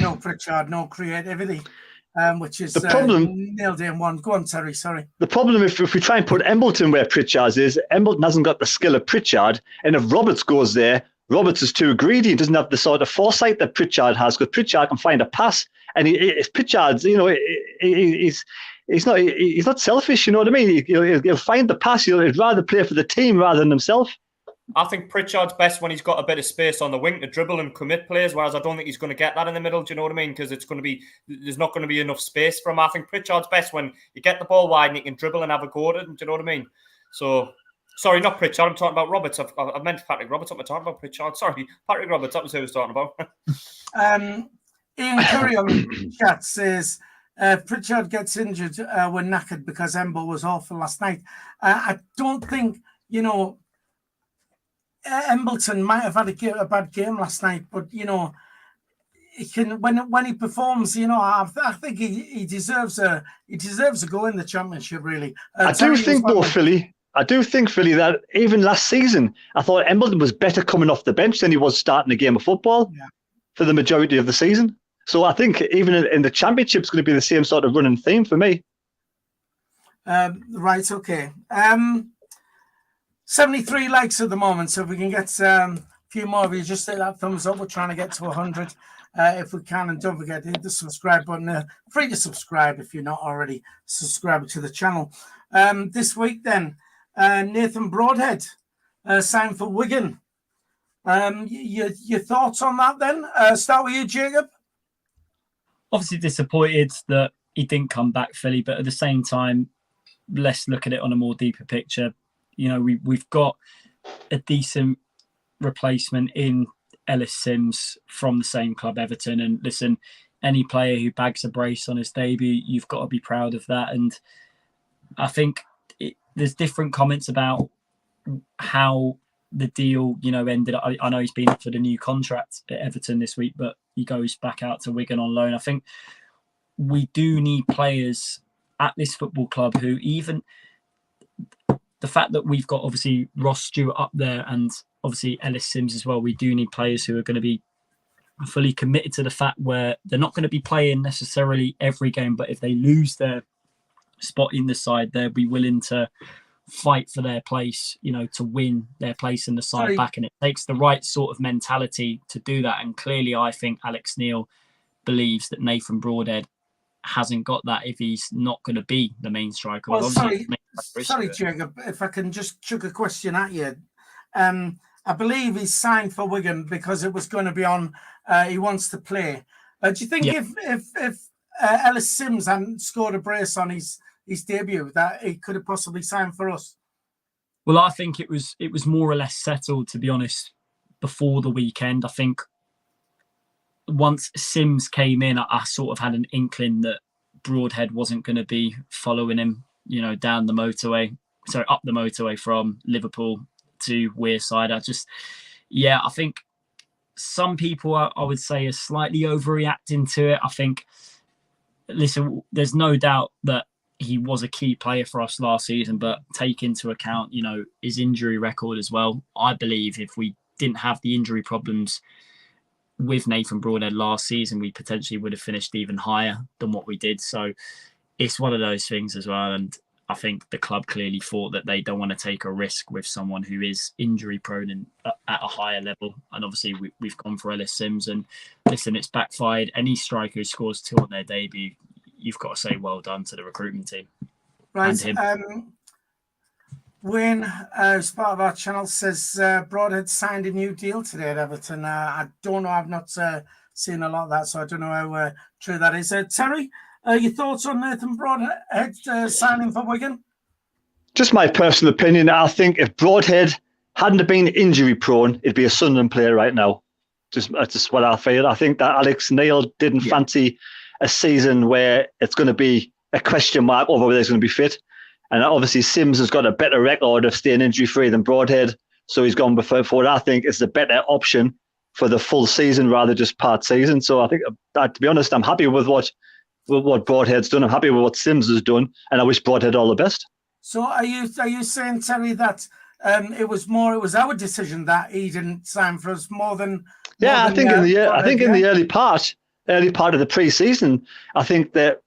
no Pritchard, no creativity, which is the problem. Nailed in one. Go on, Terry. Sorry. The problem if we try and put Embleton where Pritchard is, Embleton hasn't got the skill of Pritchard, and if Roberts goes there, Roberts is too greedy and doesn't have the sort of foresight that Pritchard has, because Pritchard can find a pass, and if Pritchard's, he's not selfish. You know what I mean? He'll find the pass. He'd rather play for the team rather than himself. I think Pritchard's best when he's got a bit of space on the wing to dribble and commit plays, whereas I don't think he's going to get that in the middle. Do you know what I mean? Because there's not going to be enough space for him. I think Pritchard's best when you get the ball wide and he can dribble and have a go at it. Do you know what I mean? So, sorry, not Pritchard. I'm talking about Roberts. I meant Patrick Roberts. I'm talking about Pritchard. Sorry, Patrick Roberts. That was who I was talking about. Ian Curry on the chat says, Pritchard gets injured when knackered because Embo was awful last night. I don't think, Embleton might have had a bad game last night, but he can when he performs, I think he deserves a go in the championship. Really, I do think Philly, that even last season, I thought Embleton was better coming off the bench than he was starting a game of football for the majority of the season. So I think even in the championship, it's going to be the same sort of running theme for me. Right. Okay. 73 likes at the moment, so if we can get a few more of you, just hit that thumbs up. We're trying to get to 100 if we can, and don't forget to hit the subscribe button. Free to subscribe if you're not already subscribed to the channel. This week, then, Nathan Broadhead signed for Wigan. Your thoughts on that, then? Start with you, Jacob. Obviously disappointed that he didn't come back fully, but at the same time, let's look at it on a more deeper picture. We've got a decent replacement in Ellis Sims from the same club, Everton. And listen, any player who bags a brace on his debut, you've got to be proud of that. And I think there's different comments about how the deal, ended. I know he's been offered a new contract at Everton this week, but he goes back out to Wigan on loan. I think we do need players at this football club who even... The fact that we've got obviously Ross Stewart up there and obviously Ellis Sims as well, we do need players who are going to be fully committed to the fact where they're not going to be playing necessarily every game, but if they lose their spot in the side, they'll be willing to fight for their place, to win their place in the side back. And it takes the right sort of mentality to do that. And clearly, I think Alex Neil believes that Nathan Broadhead hasn't got that if he's not going to be the main striker. Well, Obviously, sorry, Jacob, if I can just chuck a question at you. I believe he's signed for Wigan because it was going to be on. He wants to play. Do you think if Ellis Sims hadn't scored a brace on his debut, that he could have possibly signed for us? Well, I think it was more or less settled, to be honest, before the weekend. I think once Sims came in, I sort of had an inkling that Broadhead wasn't going to be following him, down the motorway. Sorry, up the motorway from Liverpool to Wearside. I think some people, I would say, are slightly overreacting to it. I think, listen, there's no doubt that he was a key player for us last season, but take into account, his injury record as well. I believe if we didn't have the injury problems with Nathan Broadhead last season, we potentially would have finished even higher than what we did. So it's one of those things as well. And I think the club clearly thought that they don't want to take a risk with someone who is injury prone at a higher level. And obviously we've gone for Ellis Sims, and listen, it's backfired. Any striker who scores 2 on their debut, you've got to say well done to the recruitment team. Right. Wayne, as part of our channel, says Broadhead signed a new deal today at Everton. I don't know. I've not seen a lot of that, so I don't know how true that is. Terry, your thoughts on Nathan Broadhead signing for Wigan? Just my personal opinion. I think if Broadhead hadn't have been injury prone, it'd be a Sunderland player right now. That's just what I feel. I think that Alex Neil didn't fancy a season where it's going to be a question mark over whether he's going to be fit. And obviously Sims has got a better record of staying injury-free than Broadhead, so he's gone for what I think is the better option for the full season rather just part season. So I think, to be honest, I'm happy with what Broadhead's done. I'm happy with what Sims has done, and I wish Broadhead all the best. So are you saying, Terry, that it was our decision that he didn't sign for us more than? Yeah, I think in the early part of the pre-season, I think that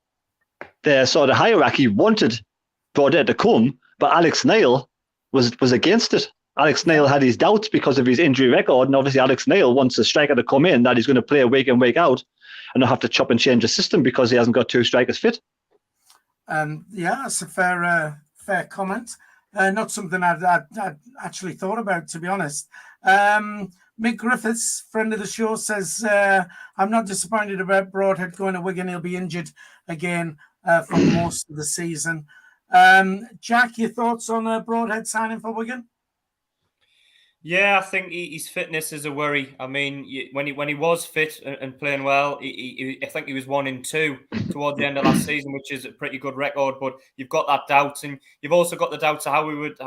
the sort of hierarchy wanted Broadhead to come, but Alex Neil was against it. Alex Neil had his doubts because of his injury record, and obviously Alex Neil wants a striker to come in that he's going to play week in, week out, and not have to chop and change the system because he hasn't got 2 strikers fit. That's a fair comment. Not something I'd actually thought about, to be honest. Mick Griffiths, friend of the show, says, I'm not disappointed about Broadhead going to Wigan. He'll be injured again for most of the season. Jack, your thoughts on Broadhead signing for Wigan? Yeah, I think his fitness is a worry. I mean, when he was fit and playing well, I think he was 1 in 2 towards the end of last season, which is a pretty good record. But you've got that doubt, and you've also got the doubts of how we would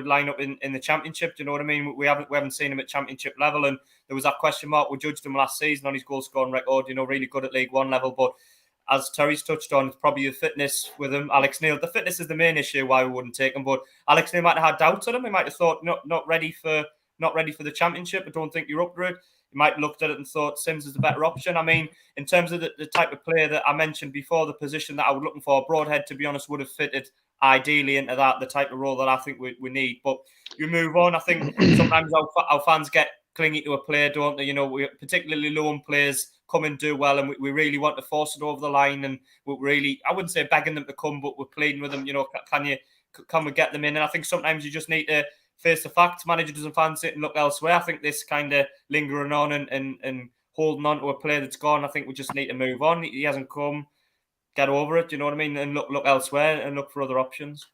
line up in the Championship. Do you know what I mean? We haven't seen him at Championship level, and there was that question mark. We judged him last season on his goal scoring record. Really good at League One level, but as Terry's touched on, it's probably the fitness with him. Alex Neil, the fitness is the main issue why we wouldn't take him. But Alex Neil might have had doubts on him. He might have thought not ready for the Championship. I don't think you're up for it. He might have looked at it and thought Sims is the better option. I mean, in terms of the type of player that I mentioned before, the position that I was looking for, Broadhead, to be honest, would have fitted ideally into the type of role that I think we need. But you move on. I think sometimes our fans get clingy to a player, don't they? We particularly loan players come and do well, and we really want to force it over the line, and we're really, I wouldn't say begging them to come, but we're pleading with them, can we get them in? And I think sometimes you just need to face the facts. Manager doesn't fancy it and look elsewhere. I think this kind of lingering on and holding on to a player that's gone, I think we just need to move on. He hasn't come, get over it, you know what I mean? And look elsewhere and look for other options.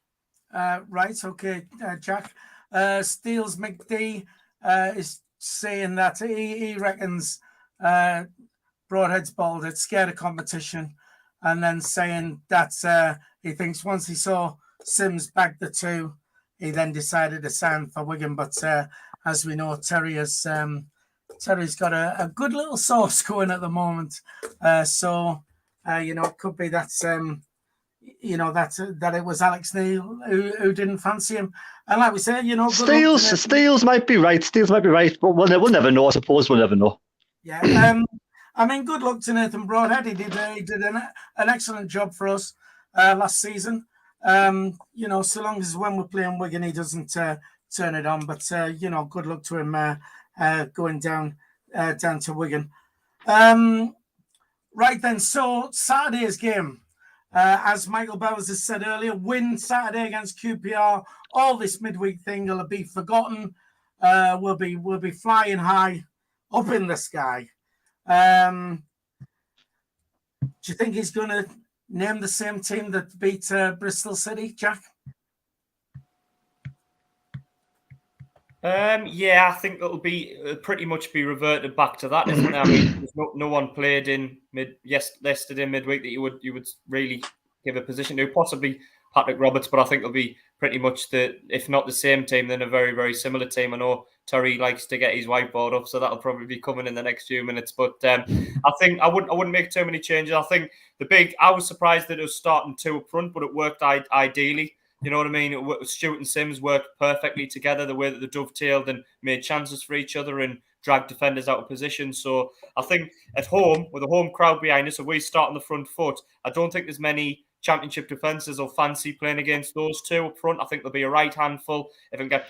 Right, okay, Jack. Steels McD is saying that he reckons Broadhead's bald, it's scared of competition, and then saying that he thinks once he saw Sims bag the 2, he then decided to sign for Wigan. But as we know, Terry's got a good little sauce going at the moment. So it could be that that it was Alex Neil who didn't fancy him. And like we say, Steels might be right. But we'll never know. I suppose we'll never know. Yeah. I mean, good luck to Nathan Broadhead. He did an excellent job for us last season. So long as when we're playing Wigan, he doesn't turn it on. But good luck to him going down to Wigan. Right then, so Saturday's game, as Michael Bowers has said earlier, win Saturday against QPR. All this midweek thing will be forgotten. We'll be flying high up in the sky. Do you think he's going to name the same team that beat Bristol City, Jack? Yeah, I think it'll pretty much be reverted back to that, isn't it? I mean, there's no one played in yesterday midweek that you would really give a position to. Possibly Patrick Roberts, but I think it'll be pretty much if not the same team, then a very, very similar team. I know Terry likes to get his whiteboard up, so that'll probably be coming in the next few minutes. But I think I wouldn't make too many changes. I think I was surprised that it was starting 2 up front, but it worked ideally. You know what I mean? Stewart and Sims worked perfectly together, the way that they dovetailed and made chances for each other and dragged defenders out of position. So I think at home, with a home crowd behind us, if we start on the front foot, I don't think there's many championship defences or fancy playing against those 2 up front. I think there'll be a right handful. If I can get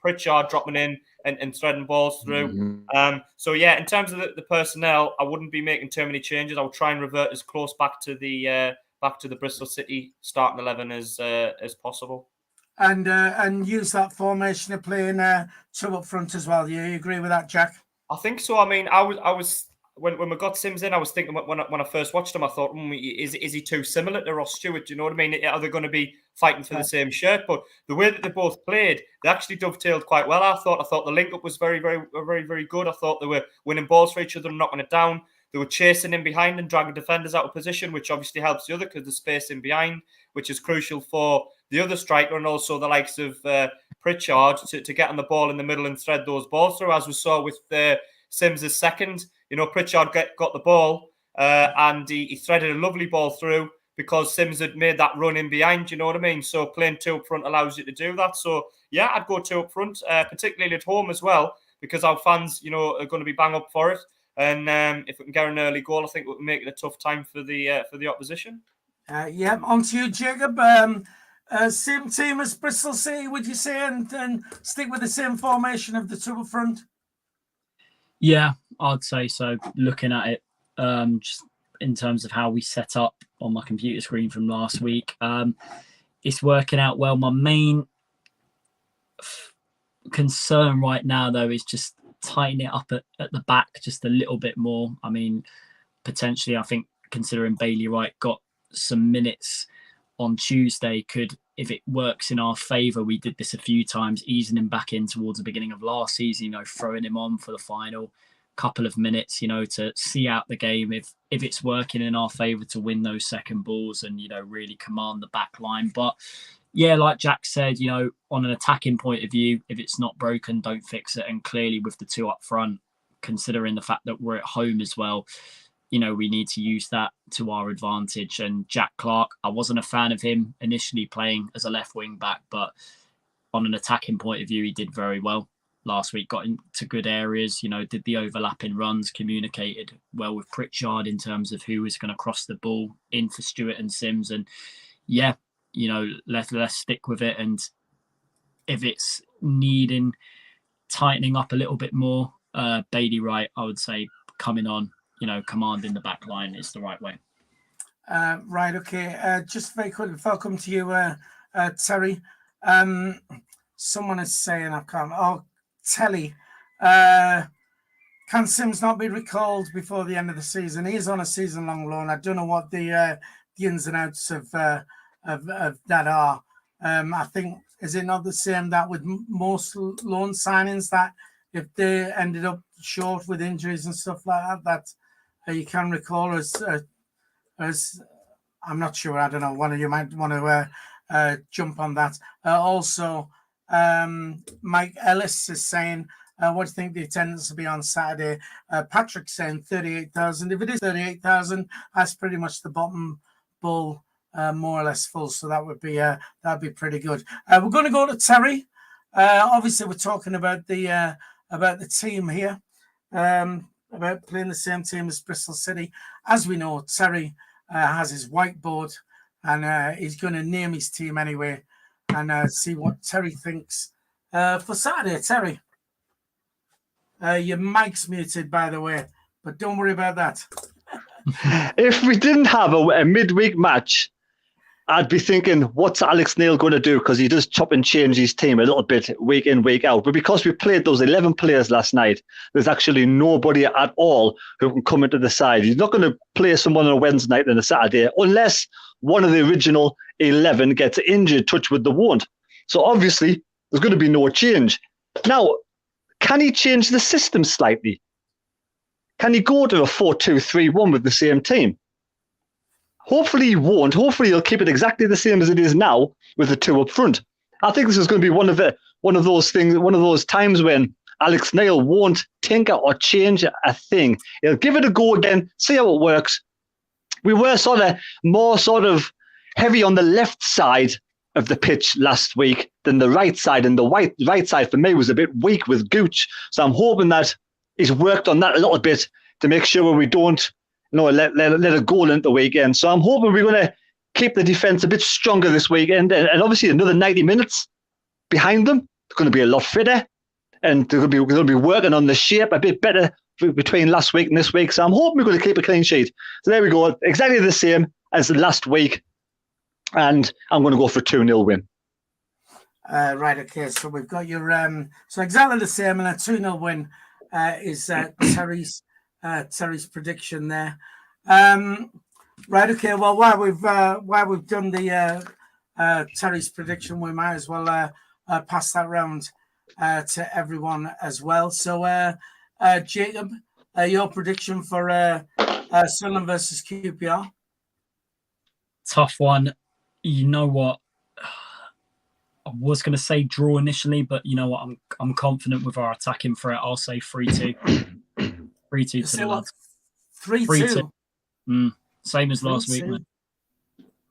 Pritchard dropping in and threading balls through. Mm-hmm. So yeah, in terms of the personnel, I wouldn't be making too many changes. I would try and revert as close back to the Bristol City starting 11 as possible, and use that formation of playing 2 up front as well. Do you agree with that, Jack? I think so. I mean, I was when we got Sims in, I was thinking when I first watched him, I thought, is he too similar to Ross Stewart? Do you know what I mean? Are they going to be fighting for the same shirt? But the way that they both played, they actually dovetailed quite well. I thought the link up was very, very, very, very good. I thought they were winning balls for each other and knocking it down. They were chasing in behind and dragging defenders out of position, which obviously helps the other because there's space in behind, which is crucial for the other striker and also the likes of Pritchard to get on the ball in the middle and thread those balls through, as we saw with Sims' second. You know, Pritchard got the ball and he threaded a lovely ball through because Sims had made that run in behind, you know what I mean? So playing 2 up front allows you to do that. So, yeah, I'd go 2 up front, particularly at home as well, because our fans, you know, are going to be bang up for it. And if we can get an early goal, I think we'll make it a tough time for the opposition. Yeah, on to you, Jacob. Same team as Bristol City, would you say, and stick with the same formation of the 2 up front? Yeah, I'd say so. Looking at it, just in terms of how we set up on my computer screen from last week, it's working out well. My main concern right now, though, is just tighten it up at the back just a little bit more. I mean, potentially, I think considering Bailey Wright got some minutes on Tuesday, could, if it works in our favour, we did this a few times, easing him back in towards the beginning of last season, you know, throwing him on for the final couple of minutes, you know, to see out the game if it's working in our favour to win those second balls and, you know, really command the back line. But yeah, like Jack said, you know, on an attacking point of view, if it's not broken, don't fix it. And clearly with the 2 up front, considering the fact that we're at home as well, you know, we need to use that to our advantage. And Jack Clark, I wasn't a fan of him initially playing as a left wing back, but on an attacking point of view, he did very well last week, got into good areas, you know, did the overlapping runs, communicated well with Pritchard in terms of who was going to cross the ball in for Stewart and Sims. And yeah, you know, let's stick with it. And if it's needing tightening up a little bit more, Bailey Wright, I would say, coming on, you know, commanding the back line is the right way. Right, okay. Just very quickly before I come to you, Terry, someone is saying, Telly, can Sims not be recalled before the end of the season? He is on a season-long loan. I don't know what the ins and outs of that are. I think, is it not the same that with most loan signings, that if they ended up short with injuries and stuff like that, you can recall as I'm not sure. I don't know. One of you might want to jump on that. Also, Mike Ellis is saying, what do you think the attendance will be on Saturday? Patrick's saying 38,000. If it is 38,000, that's pretty much the bottom bowl, more or less full. So that would be that'd be pretty good. We're going to go to Terry. Obviously, we're talking about the team here, about playing the same team as Bristol City. As we know, Terry has his whiteboard, and he's going to name his team anyway, and see what Terry thinks for Saturday. Terry, your mic's muted, by the way, but don't worry about that. If we didn't have a midweek match, I'd be thinking, what's Alex Neil going to do? Because he does chop and change his team a little bit week in, week out. But because we played those 11 players last night, there's actually nobody at all who can come into the side. He's not going to play someone on a Wednesday night and a Saturday unless one of the original 11 gets injured, touch with the won't. So obviously, there's going to be no change. Now, can he change the system slightly? Can he go to a 4-2-3-1 with the same team? Hopefully he won't. Hopefully he'll keep it exactly the same as it is now with the two up front. I think this is going to be one of those things, one of those times when Alex Neil won't tinker or change a thing. He'll give it a go again, see how it works. We were more heavy on the left side of the pitch last week than the right side, and the right side for me was a bit weak with Gooch. So I'm hoping that he's worked on that a little bit to make sure we don't let a goal into the weekend. So I'm hoping we're going to keep the defence a bit stronger this weekend, and obviously another 90 minutes behind them. They're going to be a lot fitter, and they're going to be working on the shape a bit better between last week and this week. So I'm hoping we're going to keep a clean sheet. So there we go, exactly the same as the last week, and I'm going to go for a 2-0 win. Right, okay, so we've got your so exactly the same, and a 2-0 win is Terry's prediction there. Right, okay. Well, while we've done the Terry's prediction, we might as well pass that round to everyone as well. So, Jacob, your prediction for Sunderland versus QPR? Tough one. You know what? I was going to say draw initially, but you know what? I'm confident with our attacking threat. I'll say 3-2. 3-2 to the lads. 3-2. Same as last week, man.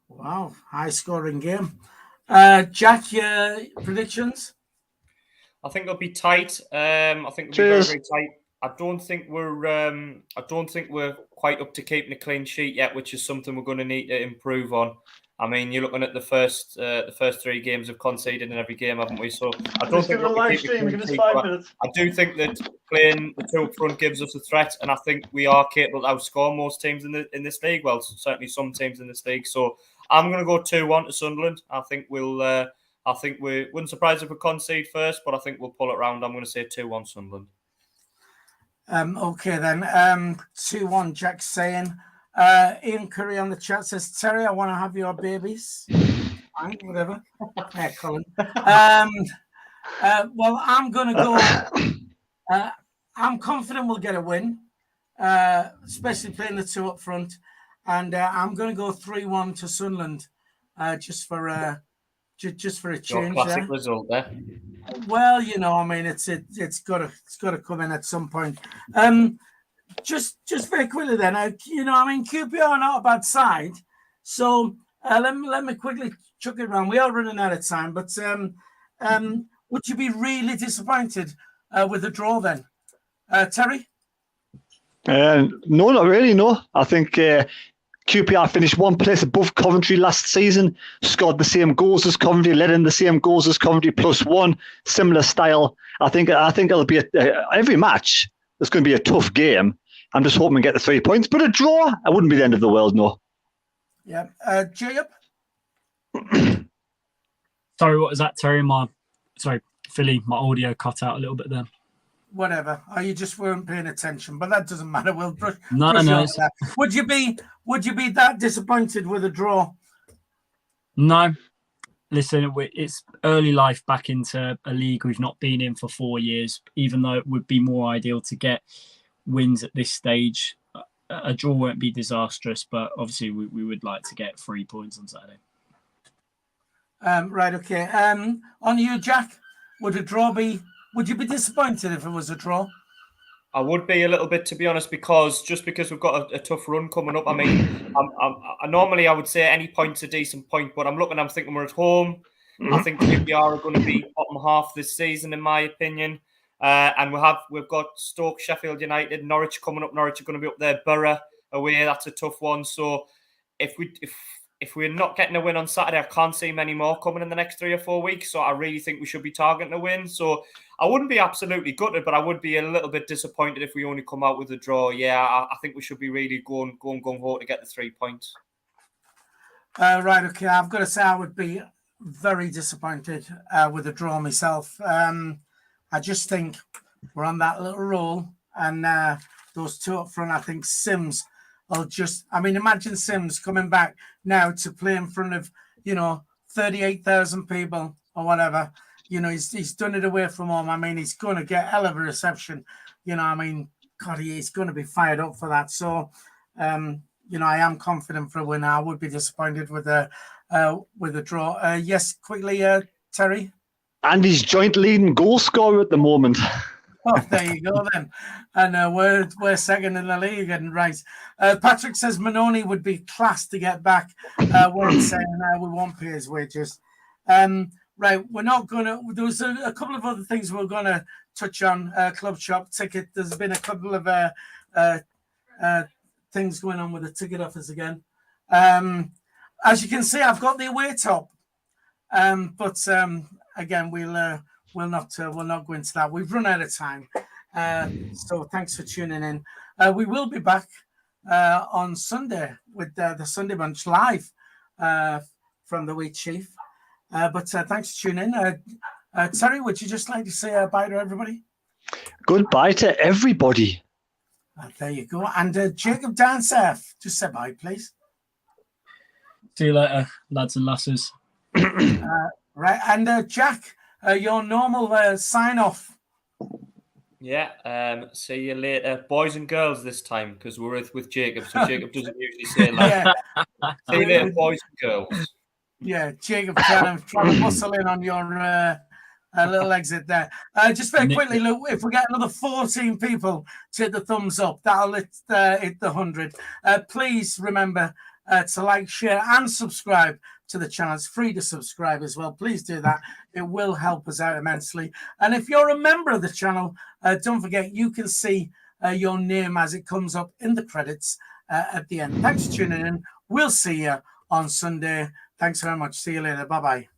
Wow, high scoring game. Jack, your predictions? I think it'll be tight. I think it'll be very, very tight. I don't think we're quite up to keeping a clean sheet yet, which is something we're going to need to improve on. I mean, you're looking at the first 3 games of conceding in every game, haven't we? So I don't think we're keep a clean sheet. I do think that playing the two up front gives us a threat, and I think we are capable to outscore most teams in this league. Well, certainly some teams in this league. So I'm going to go 2-1 to Sunderland. I think we wouldn't surprise if we concede first, but I think we'll pull it round. I'm going to say 2-1 Sunderland. Okay then. 2-1. Jack's saying. Ian Curry on the chat says, Terry, I want to have your babies. Fine, whatever. Hey, Colin. Well, I'm going to go. I'm confident we'll get a win, especially playing the two up front. And I'm going to go 3-1 to Sunderland, just for a change. Your classic result there. Well, I mean, it's got to come in at some point. Just very quickly then, QPR are not a bad side. So let me quickly chuck it around. We are running out of time, but would you be really disappointed with a draw then, Terry? No, not really. No, I think QPR finished one place above Coventry last season, scored the same goals as Coventry, led in the same goals as Coventry, +1, similar style. I think it'll be every match. It's going to be a tough game. I'm just hoping we get the 3 points, but a draw, it wouldn't be the end of the world, no. Yeah, Jacob. Sorry, what was that, Terry? Philly, my audio cut out a little bit there. Whatever. You just weren't paying attention, but that doesn't matter. We'll brush No. that. Would you be that disappointed with a draw? No. Listen, it's early life back into a league we've not been in for 4 years, even though it would be more ideal to get wins at this stage. A draw won't be disastrous, but obviously we would like to get 3 points on Saturday. Right, okay. On you, Jack, would you be disappointed if it was a draw? I would be a little bit, to be honest, because we've got a tough run coming up. I mean, normally I would say any point's a decent point, but I'm thinking we're at home. Mm-hmm. I think QPR are going to be bottom half this season, in my opinion. And we've got Stoke, Sheffield United, Norwich coming up. Norwich are going to be up there. Borough away, that's a tough one. So if if we're not getting a win on Saturday, I can't see many more coming in the next 3 or 4 weeks. So I really think we should be targeting a win. So I wouldn't be absolutely gutted, but I would be a little bit disappointed if we only come out with a draw. Yeah, I think we should be really going gung-ho to get the 3 points. Right, okay. I've got to say I would be very disappointed with a draw myself. I just think we're on that little roll, and those two up front, I think Sims will just, I mean, imagine Sims coming back now to play in front of, 38,000 people or whatever. He's done it away from home. I mean, he's going to get hell of a reception. God, he's going to be fired up for that. So, I am confident for a win. I would be disappointed with a draw. Yes, quickly, Terry. And he's joint leading goal scorer at the moment. Oh, there you go then. And we're second in the league. And right, Patrick says Manoni would be class to get back. We're saying we won't pay his wages. Right, we're not going to. There was a couple of other things we're going to touch on. Club shop ticket. There's been a couple of things going on with the ticket offers again. As you can see, I've got the away top, but again, we'll not go into that. We've run out of time, so thanks for tuning in. We will be back on Sunday with the Sunday Bunch live from the Wheat Chief. But thanks for tuning in. Terry, would you just like to say bye to everybody? Goodbye to everybody. There you go. And Jacob Dancerf, just say bye, please. See you later, lads and lasses. Right, and Jack, your normal sign off. Yeah, see you later, boys and girls this time, because we're with Jacob, so Jacob doesn't usually say that. Yeah. See you later, boys and girls. Yeah, Jacob trying to muscle in on your little exit there. Just very quickly, look, if we get another 14 people to hit the thumbs up, that'll hit the 100. Please remember to like, share, and subscribe to the channel. It's free to subscribe as well. Please do that. It will help us out immensely. And if you're a member of the channel, don't forget you can see your name as it comes up in the credits at the end. Thanks for tuning in. We'll see you on Sunday. Thanks very much. See you later. Bye-bye.